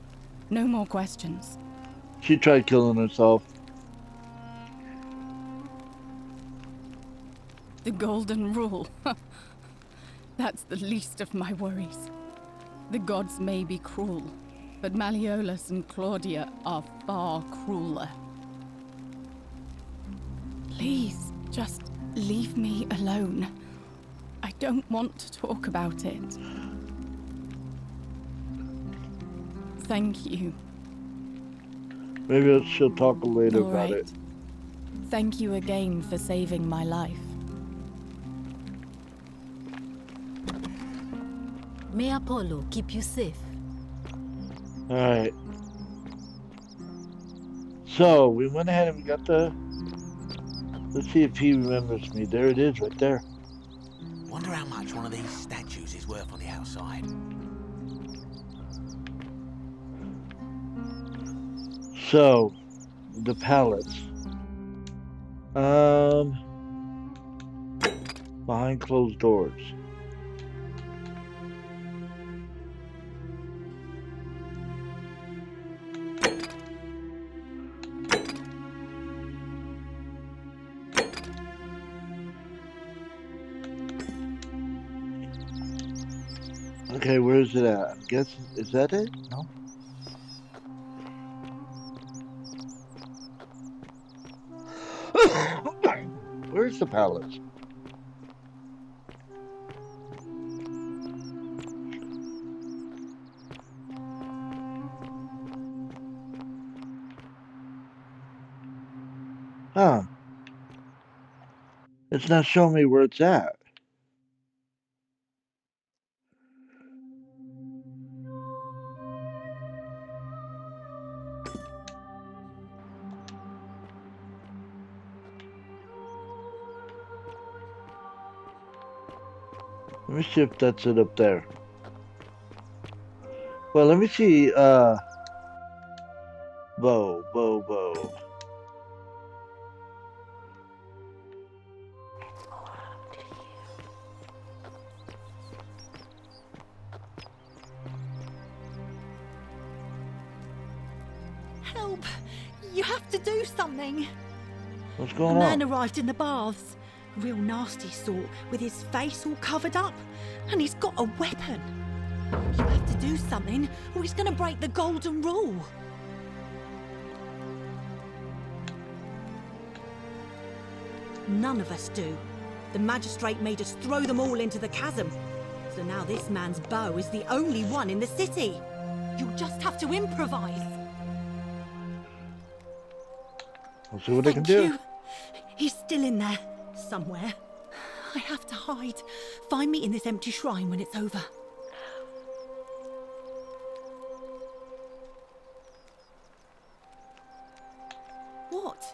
no more questions. She tried killing herself. The golden rule. That's the least of my worries. The gods may be cruel, but Malleolus and Claudia are far crueler. Please, just leave me alone. I don't want to talk about it. Thank you. Maybe she'll talk later All about right. it. Thank you again for saving my life. May Apollo keep you safe. Alright. So, we went ahead and we got the... Let's see if he remembers me. There it is, right there. Wonder how much one of these statues is worth on the outside. So, the palace. Behind closed doors. Okay, where is it at? I'm guessing, is that it? No? Where's the palace? Huh. It's not showing me where it's at. Let me see if that's it up there. Well, let me see, bow. Help! You have to do something! What's A going man on? arrived in the baths. Real nasty sort, with his face all covered up. And he's got a weapon. You have to do something, or he's gonna break the golden rule. None of us do. The magistrate made us throw them all into the chasm. So now this man's bow is the only one in the city. You'll just have to improvise. We'll see what I can Thank do. you. He's still in there, somewhere. I have to hide. Find me in this empty shrine when it's over. What?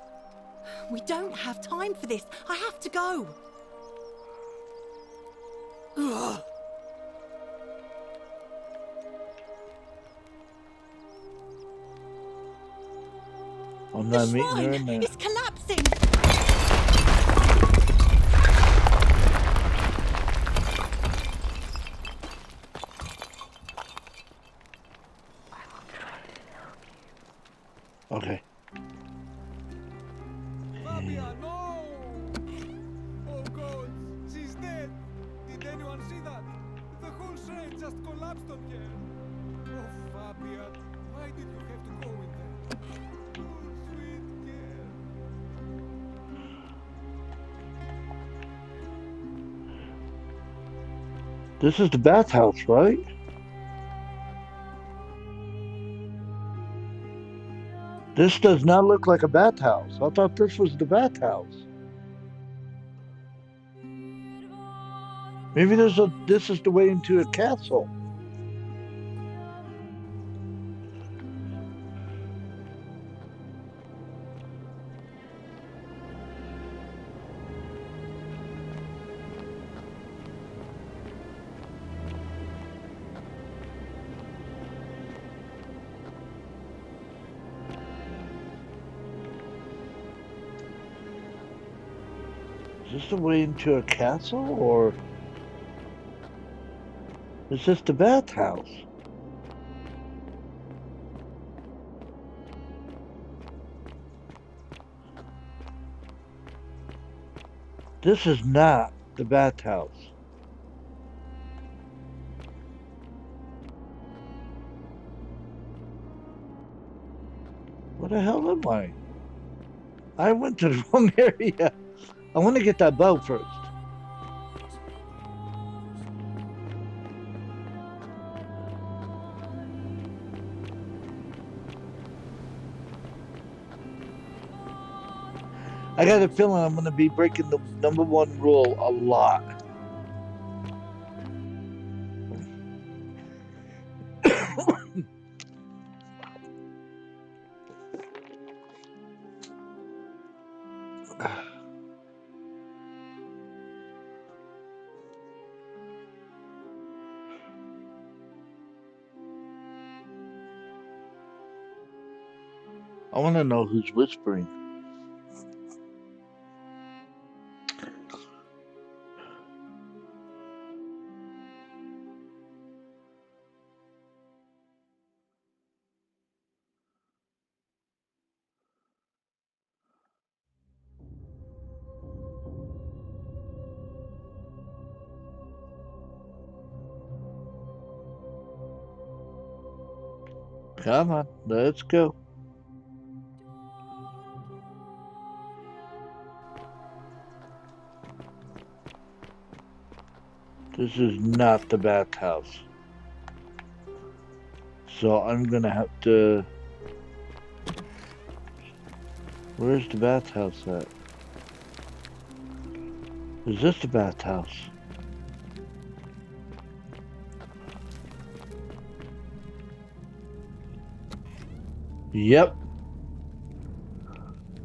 We don't have time for this. I have to go. Ugh. I'm The not meeting her shrine in there. is collapsing. Okay. Fabia, no! Oh God, she's dead. Did anyone see that? The whole train just collapsed on her. Oh, Fabia, why did you have to go in there? Oh, sweet girl. This is the bathhouse, right? This does not look like a bathhouse. I thought this was the bathhouse. Maybe this is the way into a castle. Is this the way into a castle, or is this the bathhouse? This is not the bathhouse. What the hell am I? I went to the wrong area. I want to get that bow first. I got a feeling I'm going to be breaking the #1 rule a lot. I want to know who's whispering. Come on, let's go. This is not the bathhouse. So I'm gonna have to... Where's the bathhouse at? Is this the bathhouse? Yep.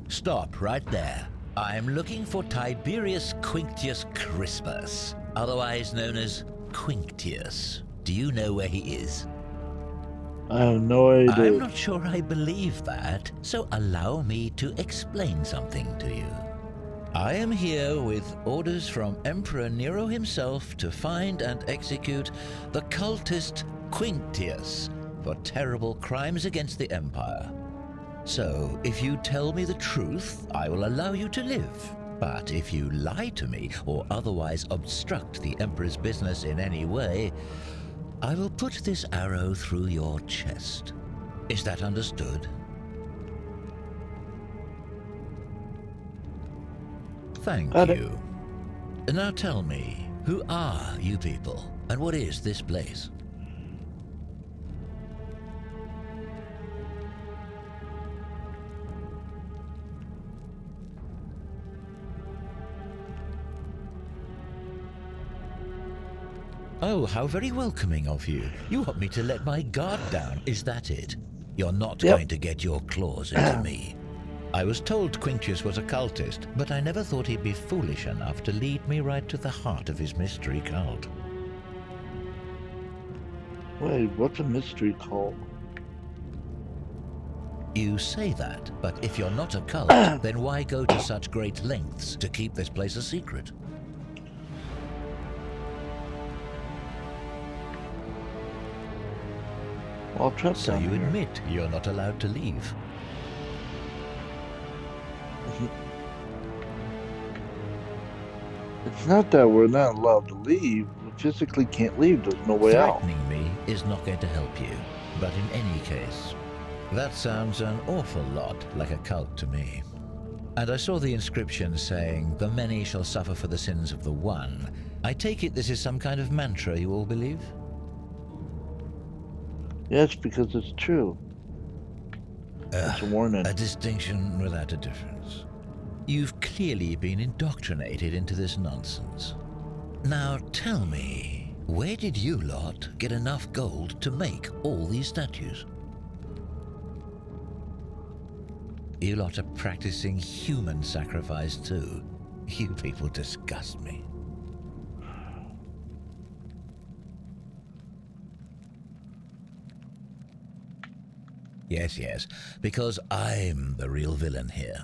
Stop right there. I'm looking for Tiberius Quinctius Crispus, otherwise known as Quinctius. Do you know where he is? I have no idea. I'm not sure I believe that, so allow me to explain something to you. I am here with orders from Emperor Nero himself to find and execute the cultist Quinctius for terrible crimes against the Empire. So, if you tell me the truth, I will allow you to live. But if you lie to me or otherwise obstruct the Emperor's business in any way, I will put this arrow through your chest. Is that understood? Thank you. Now tell me, who are you people, and what is this place? Oh, how very welcoming of you. You want me to let my guard down, is that it? You're not going to get your claws into me. I was told Quinctius was a cultist, but I never thought he'd be foolish enough to lead me right to the heart of his mystery cult. Wait, what's a mystery cult? You say that, but if you're not a cult, then why go to such great lengths to keep this place a secret? I'll trust So down you here. admit you're not allowed to leave? It's not that we're not allowed to leave. We physically can't leave. There's no way out. Threatening me is not going to help you. But in any case, that sounds an awful lot like a cult to me. And I saw the inscription saying, "The many shall suffer for the sins of the one." I take it this is some kind of mantra you all believe? Yes, because it's true. It's a warning. A distinction without a difference. You've clearly been indoctrinated into this nonsense. Now tell me, where did you lot get enough gold to make all these statues? You lot are practicing human sacrifice too. You people disgust me. Yes, because I'm the real villain here.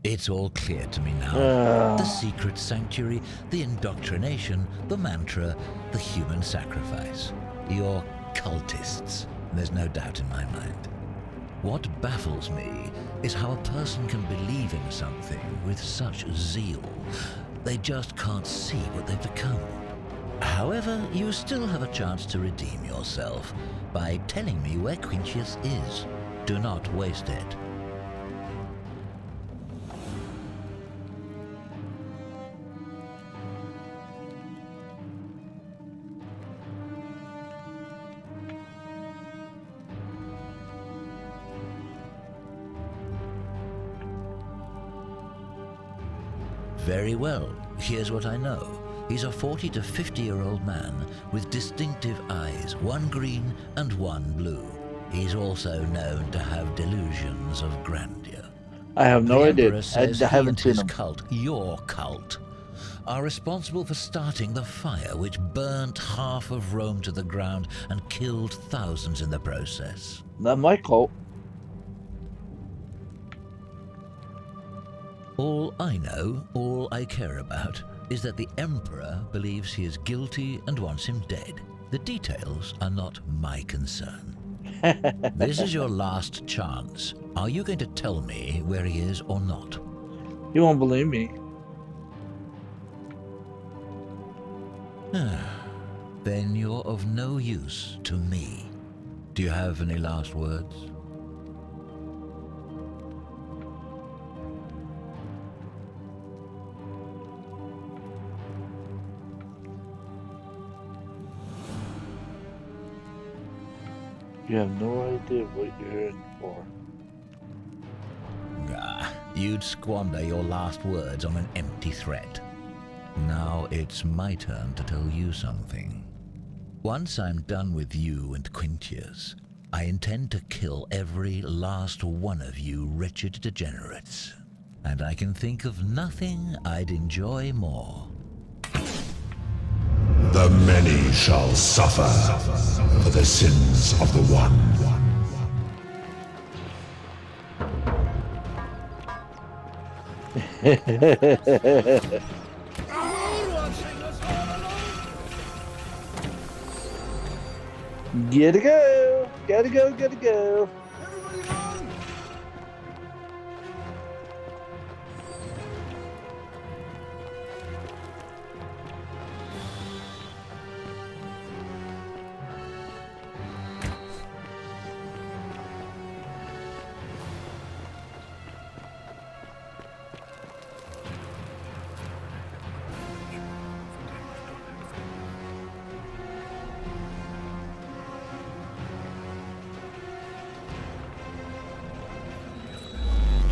It's all clear to me now. The secret sanctuary, the indoctrination, the mantra, the human sacrifice. You're cultists, there's no doubt in my mind. What baffles me is how a person can believe in something with such zeal. They just can't see what they've become. However, you still have a chance to redeem yourself by telling me where Quintius is. Do not waste it. Very well. Here's what I know. He's a 40 to 50-year-old man with distinctive eyes, one green and one blue. He's also known to have delusions of grandeur. I have no idea. Emperor says I haven't he and seen his him. cult, your cult, are responsible for starting the fire which burnt half of Rome to the ground and killed thousands in the process. Not my cult. All I know, all I care about, is that the Emperor believes he is guilty and wants him dead. The details are not my concern. This is your last chance. Are you going to tell me where he is or not? You won't believe me. Then you're of no use to me. Do you have any last words? You have no idea what you're in for. You'd squander your last words on an empty threat. Now it's my turn to tell you something. Once I'm done with you and Quintius, I intend to kill every last one of you wretched degenerates. And I can think of nothing I'd enjoy more. The many shall suffer for the sins of the one. Gotta go! Gotta go, gotta go!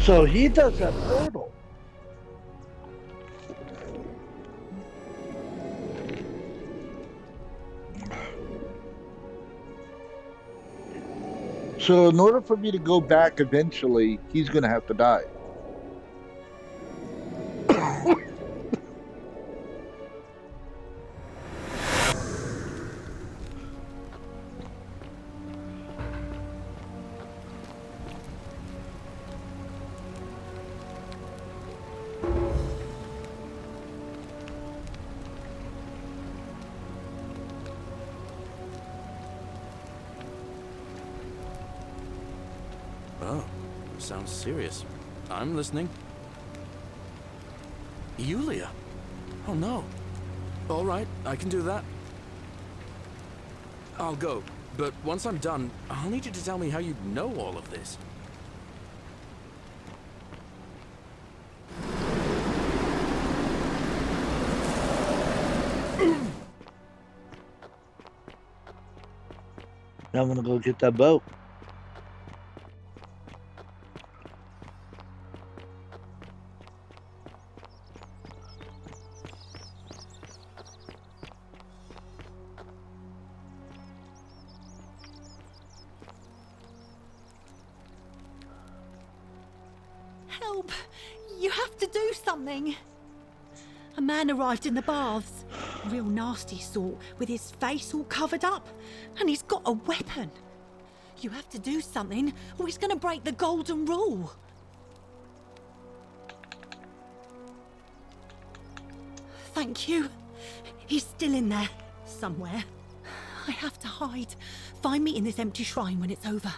So he does that portal. So in order for me to go back eventually, he's going to have to die. Oh, sounds serious. I'm listening. Yulia? Oh no. All right, I can do that. I'll go, but once I'm done, I'll need you to tell me how you know all of this. Now I'm gonna go get that boat. Help! You have to do something! A man arrived in the baths. Real nasty sort, with his face all covered up. And he's got a weapon. You have to do something, or he's gonna break the golden rule. Thank you. He's still in there, somewhere. I have to hide. Find me in this empty shrine when it's over.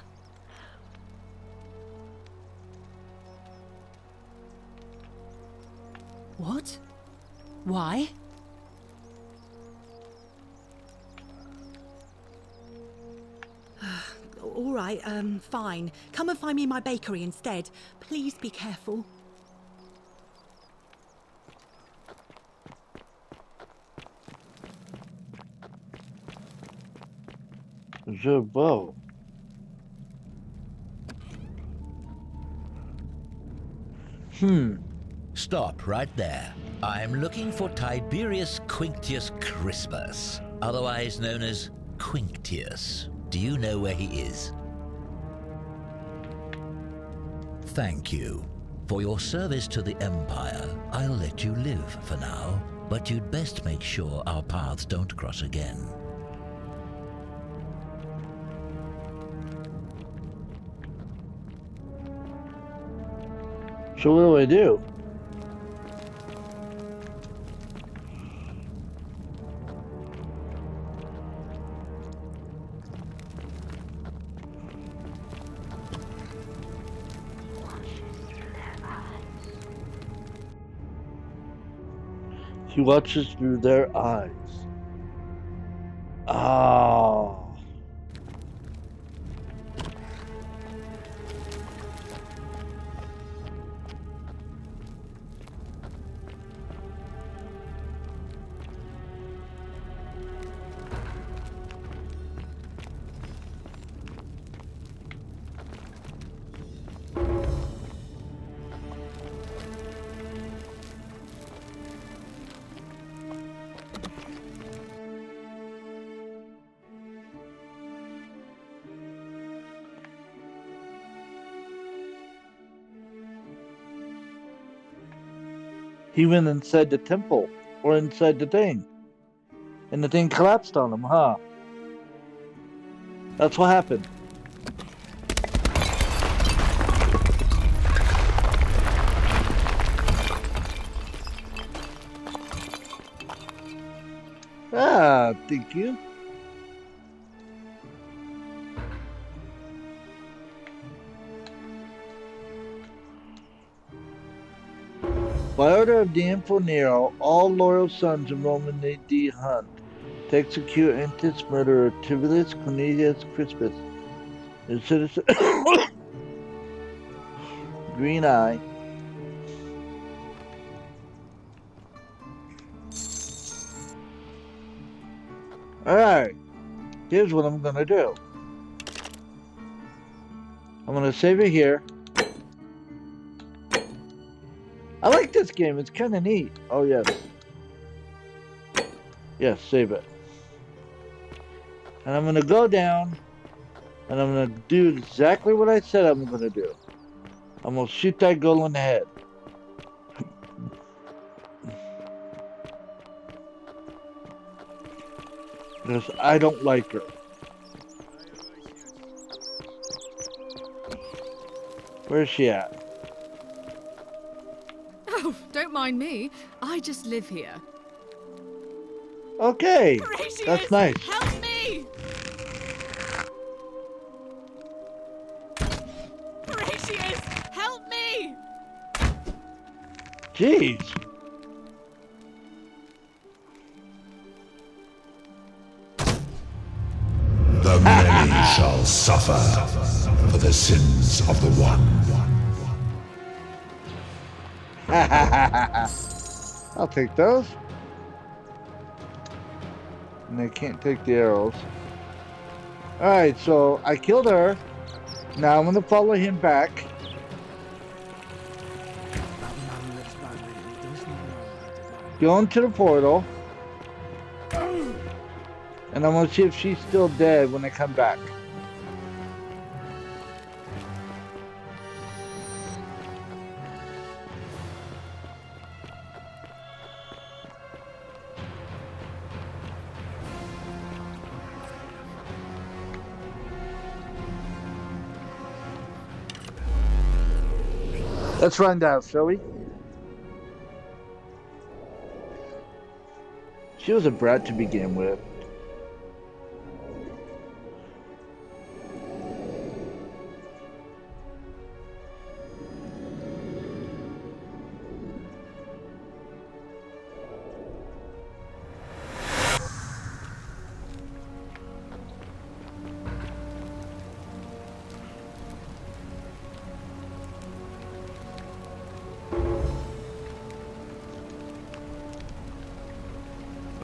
What? Why? All right, fine. Come and find me in my bakery instead. Please be careful. The bow. Stop right there. I'm looking for Tiberius Quinctius Crispus, otherwise known as Quinctius. Do you know where he is? Thank you. For your service to the Empire, I'll let you live for now, but you'd best make sure our paths don't cross again. So what do I do? He watches through their eyes. Ah. He went inside the temple, or inside the thing. And the thing collapsed on him, huh? That's what happened. Ah, thank you. By order of the Emperor Nero, all loyal sons of Roman AD hunt to execute Antis murderer Tiberius Cornelius Crispus, a citizen Green Eye. Alright, here's what I'm gonna do. I'm gonna save it here. I like this game, it's kinda neat. Oh yes. Yes, save it. And I'm gonna go down and I'm gonna do exactly what I said I'm gonna do. I'm gonna shoot that girl in the head. Because I don't like her. Where's she at? Oh, don't mind me. I just live here. Okay, that's nice. Help me! Horatius, help me! Jeez. The many shall suffer for the sins of the one. I'll take those. And I can't take the arrows. Alright, so I killed her. Now I'm gonna follow him back. Go into the portal. And I'm gonna see if she's still dead when I come back. Let's run down, shall we? She was a brat to begin with.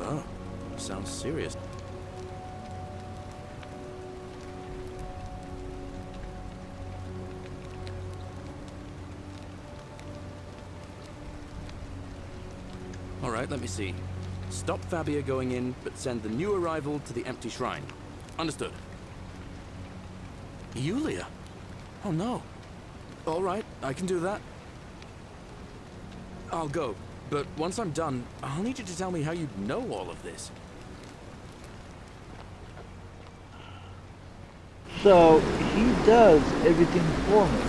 Oh, sounds serious. All right, let me see. Stop Fabia going in, but send the new arrival to the empty shrine. Understood. Yulia? Oh no. All right, I can do that. I'll go, but once I'm done, I'll need you to tell me how you know all of this. So he does everything for me.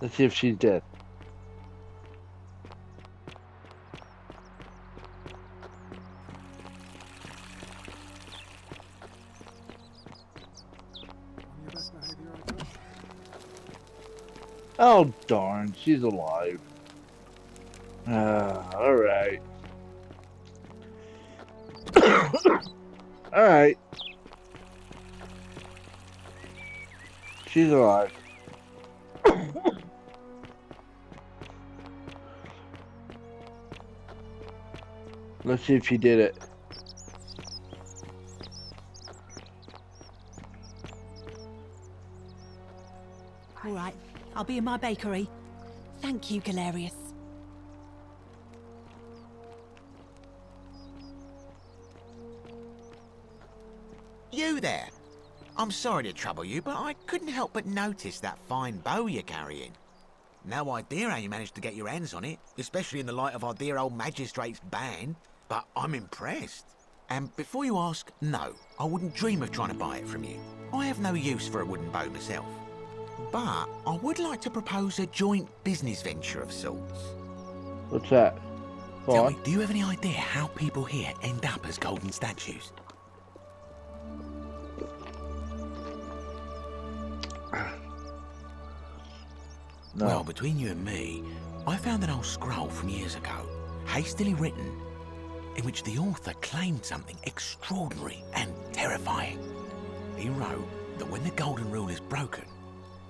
Let's see if she's dead. Oh darn, she's alive. Alright. Alright. She's alive. Let's see if she did it. All right, I'll be in my bakery. Thank you, Galerius. You there? I'm sorry to trouble you, but I couldn't help but notice that fine bow you're carrying. No idea how you managed to get your hands on it, especially in the light of our dear old magistrate's ban, but I'm impressed. And before you ask, no, I wouldn't dream of trying to buy it from you. I have no use for a wooden bow myself. But I would like to propose a joint business venture of sorts. What's that? Tell me, do you have any idea how people here end up as golden statues? No. Well, between you and me, I found an old scroll from years ago, hastily written, in which the author claimed something extraordinary and terrifying. He wrote that when the golden rule is broken,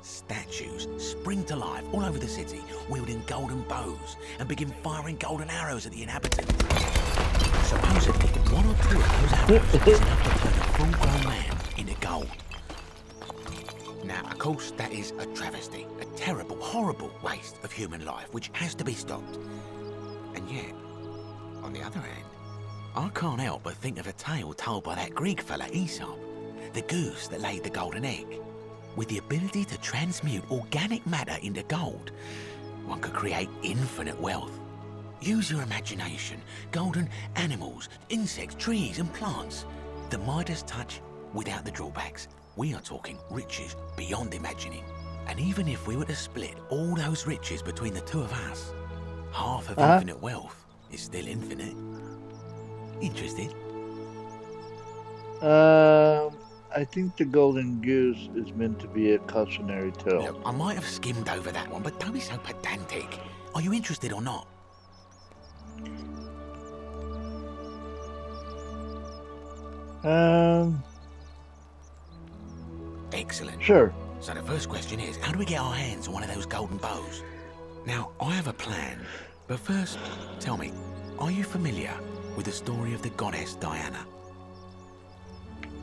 statues spring to life all over the city, wielding golden bows and begin firing golden arrows at the inhabitants. Supposedly, one or two of those arrows is enough to turn a full-grown man into gold. Now, of course, that is a travesty, a terrible, horrible waste of human life, which has to be stopped. And yet, on the other hand, I can't help but think of a tale told by that Greek fella, Aesop, the goose that laid the golden egg. With the ability to transmute organic matter into gold, one could create infinite wealth. Use your imagination. Golden animals, insects, trees and plants. The Midas touch without the drawbacks. We are talking riches beyond imagining. And even if we were to split all those riches between the two of us, half of infinite wealth is still infinite. Interested? I think the golden goose is meant to be a cautionary tale. Look, I might have skimmed over that one, but don't be so pedantic. Are you interested or not? Excellent. Sure. So the first question is, how do we get our hands on one of those golden bows? Now, I have a plan, but first, tell me, are you familiar with the story of the goddess Diana?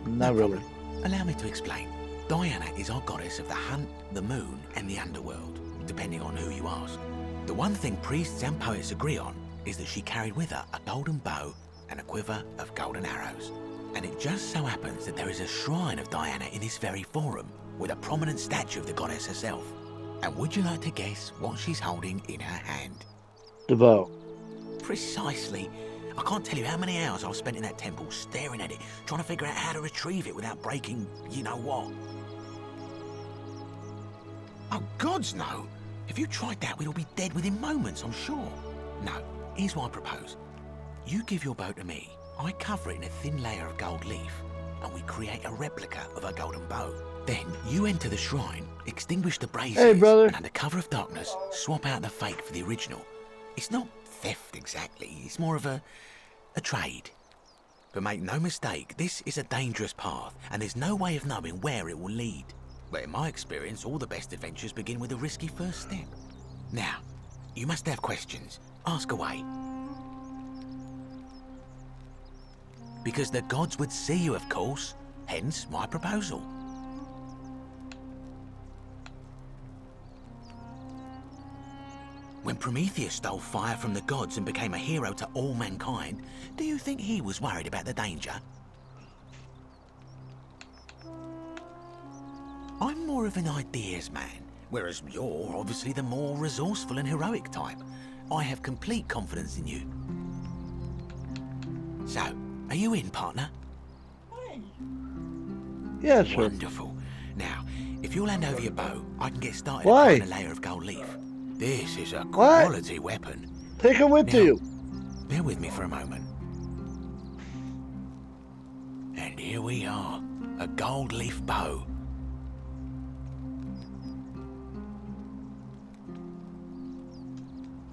Not really. Allow me to explain. Diana is our goddess of the hunt, the moon, and the underworld, depending on who you ask. The one thing priests and poets agree on is that she carried with her a golden bow and a quiver of golden arrows. And it just so happens that there is a shrine of Diana in this very forum, with a prominent statue of the goddess herself. And would you like to guess what she's holding in her hand? The bow. Precisely. I can't tell you how many hours I've spent in that temple staring at it, trying to figure out how to retrieve it without breaking you-know-what. Oh, gods, no. If you tried that, we'd all be dead within moments, I'm sure. No, here's what I propose. You give your bow to me, I cover it in a thin layer of gold leaf, and we create a replica of a golden bow. Then you enter the shrine, extinguish the braziers, Hey, brother. and under cover of darkness, swap out the fake for the original. It's not theft exactly, it's more of a trade. But make no mistake, this is a dangerous path, and there's no way of knowing where it will lead. But in my experience, all the best adventures begin with a risky first step. Now, you must have questions. Ask away. Because the gods would see you, of course. Hence, my proposal. When Prometheus stole fire from the gods and became a hero to all mankind, do you think he was worried about the danger? I'm more of an ideas man, whereas you're obviously the more resourceful and heroic type. I have complete confidence in you. So, are you in, partner? Yeah, sure. Wonderful. Now, if you'll hand over your bow, I can get started Why? applying a layer of gold leaf. This is a quality weapon. Take it with you. Bear with me for a moment. And here we are, a gold leaf bow.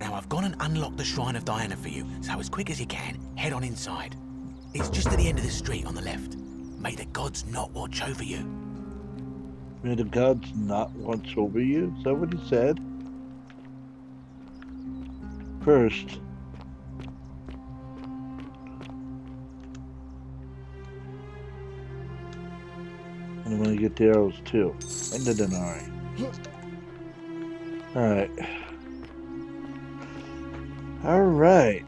Now I've gone and unlocked the Shrine of Diana for you, so as quick as you can, head on inside. It's just at the end of the street on the left. May the gods not watch over you. May the gods not watch over you? Is that what he said? First. And I'm gonna get the arrows too. And the denarii. Alright. Alright.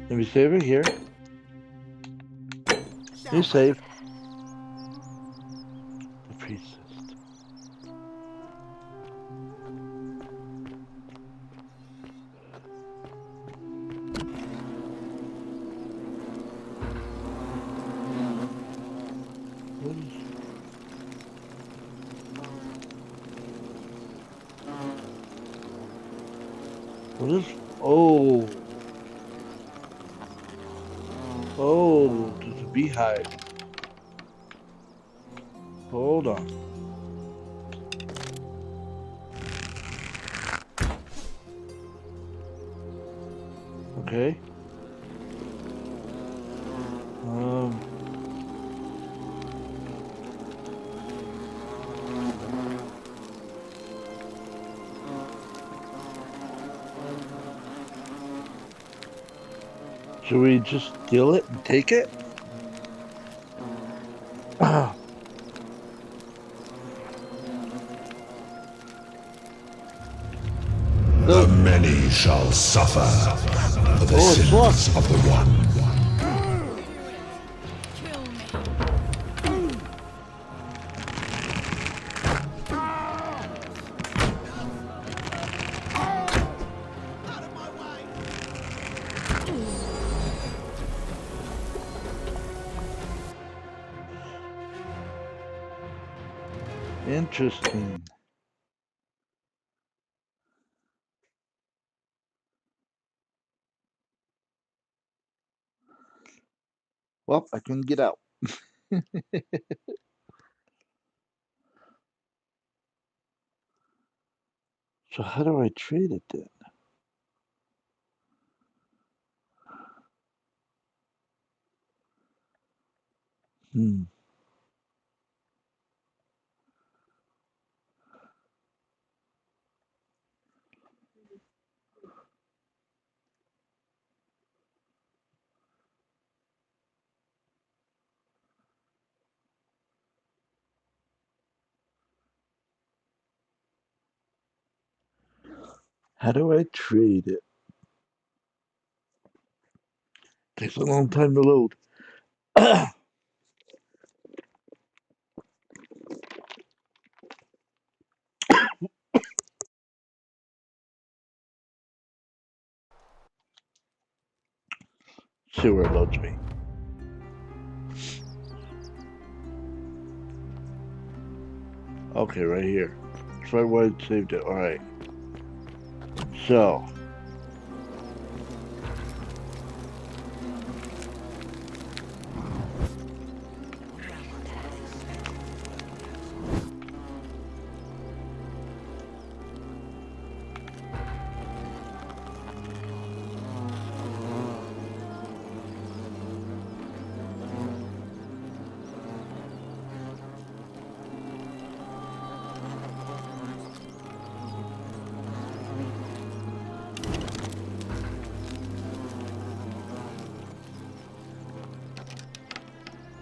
Let me save it here. You save. The priestess. What is? Oh. Oh, there's a beehive. Hold on. Okay. Should we just steal it and take it? The many shall suffer for the sins of the one. Interesting. Well, I couldn't get out. So how do I trade it then? Hmm. How do I trade it? Takes a long time to load. See where it loads me. Okay, right here. That's right where I saved it. Alright. So.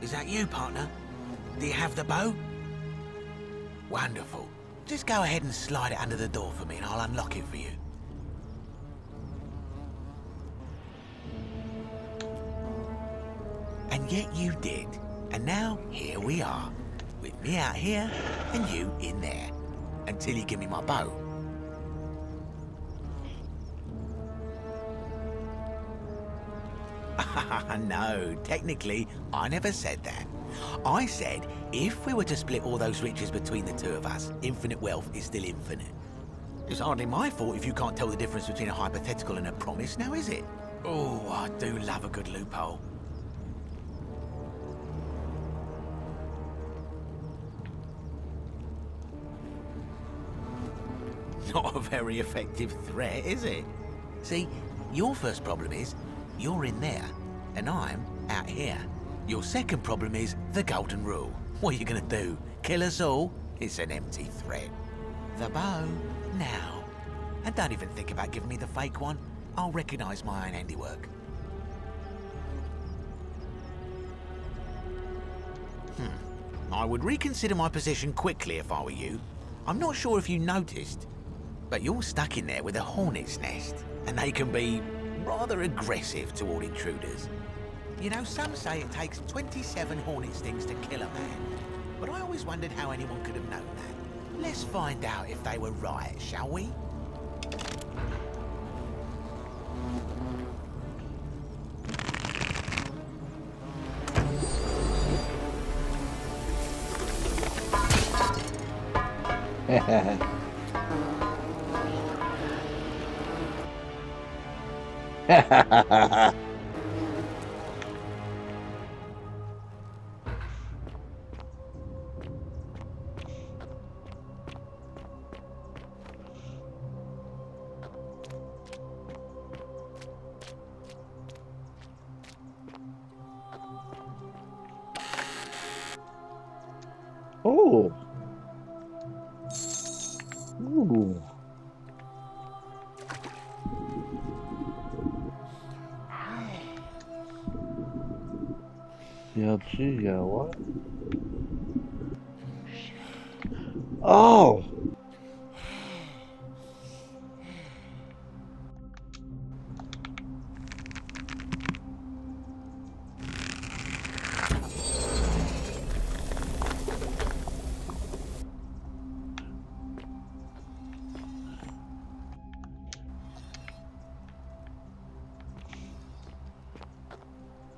Is that you, partner? Do you have the bow? Wonderful. Just go ahead and slide it under the door for me and I'll unlock it for you. And yet you did. And now, here we are. With me out here and you in there. Until you give me my bow. No, technically, I never said that. I said, if we were to split all those riches between the two of us, infinite wealth is still infinite. It's hardly my fault if you can't tell the difference between a hypothetical and a promise, now is it? Oh, I do love a good loophole. Not a very effective threat, is it? See, your first problem is, you're in there, and I'm out here. Your second problem is the golden rule. What are you gonna do? Kill us all? It's an empty threat. The bow, now. And don't even think about giving me the fake one. I'll recognise my own handiwork. I would reconsider my position quickly if I were you. I'm not sure if you noticed, but you're stuck in there with a hornet's nest, and they can be rather aggressive toward intruders. You know, some say it takes 27 hornet stings to kill a man, but I always wondered how anyone could have known that. Let's find out if they were right, shall we? Oh. Ooh. Yeah, gee, yeah, what? Oh!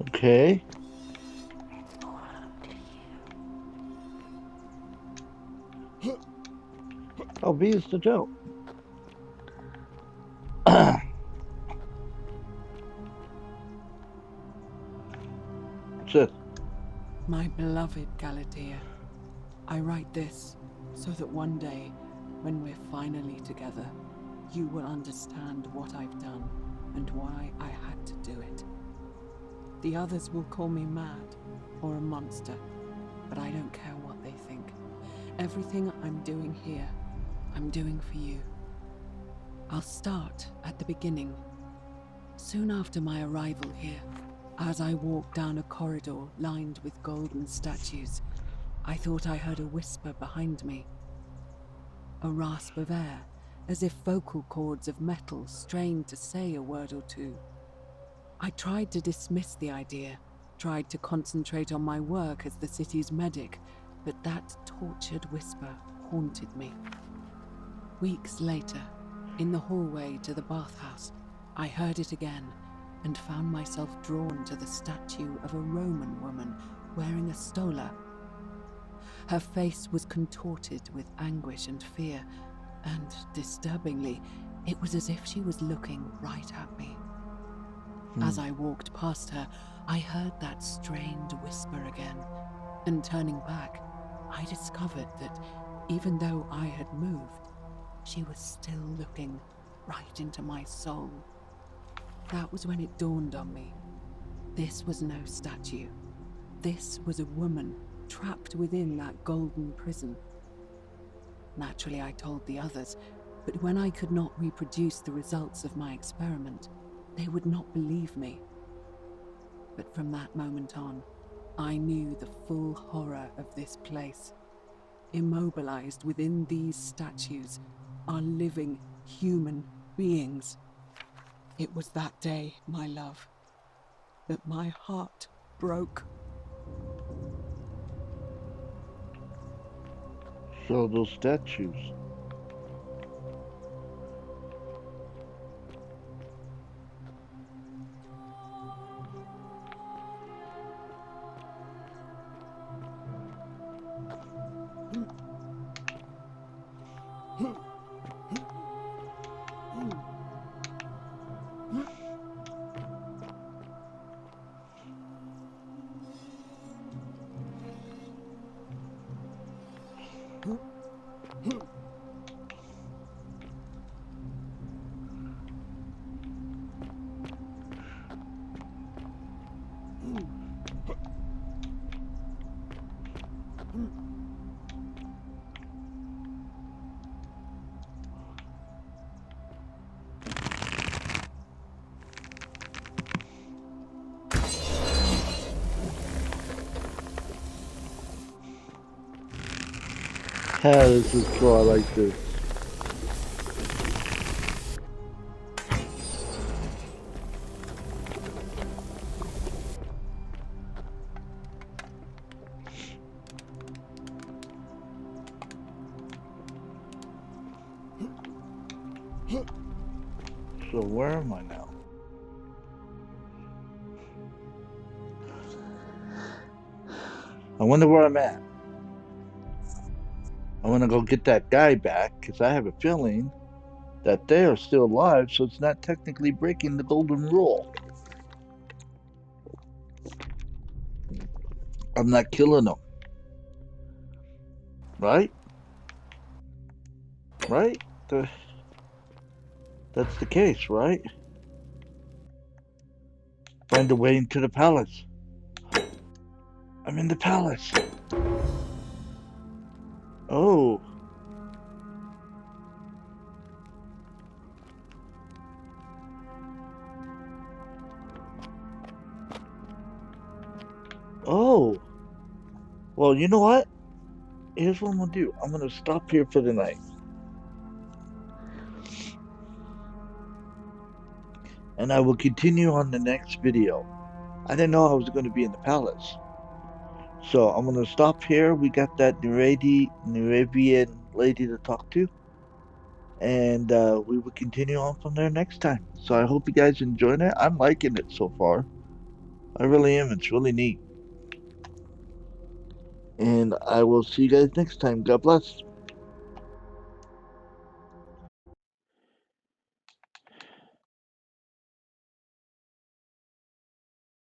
Okay. Oh, B is the joke. That's it. My beloved Galatea, I write this so that one day, when we're finally together, you will understand what I've done and why I had to do it. The others will call me mad or a monster, but I don't care what they think. Everything I'm doing here, I'm doing for you. I'll start at the beginning. Soon after my arrival here, as I walked down a corridor lined with golden statues, I thought I heard a whisper behind me. A rasp of air, as if vocal cords of metal strained to say a word or two. I tried to dismiss the idea, tried to concentrate on my work as the city's medic, but that tortured whisper haunted me. Weeks later, in the hallway to the bathhouse, I heard it again and found myself drawn to the statue of a Roman woman wearing a stola. Her face was contorted with anguish and fear, and disturbingly, it was as if she was looking right at me. As I walked past her, I heard that strained whisper again, and turning back, I discovered that even though I had moved, she was still looking right into my soul. That was when it dawned on me. This was no statue. This was a woman trapped within that golden prison. Naturally, I told the others, but when I could not reproduce the results of my experiment, they would not believe me. But from that moment on, I knew the full horror of this place. Immobilized within these statues are living human beings. It was that day, my love, that my heart broke. So those statues. Yeah, this is cool. I like this. So where am I now? I wonder where I'm at. I want to go get that guy back because I have a feeling that they are still alive, so it's not technically breaking the golden rule. I'm not killing them. Right? Right? That's the case, right? Find a way into the palace. I'm in the palace. Oh. Oh. Well, you know what? Here's what I'm gonna do. I'm gonna stop here for the night. And I will continue on the next video. I didn't know I was going to be in the palace. So I'm going to stop here. We got that Nuravian lady to talk to. And we will continue on from there next time. So I hope you guys enjoyed it. I'm liking it so far. I really am. It's really neat. And I will see you guys next time. God bless.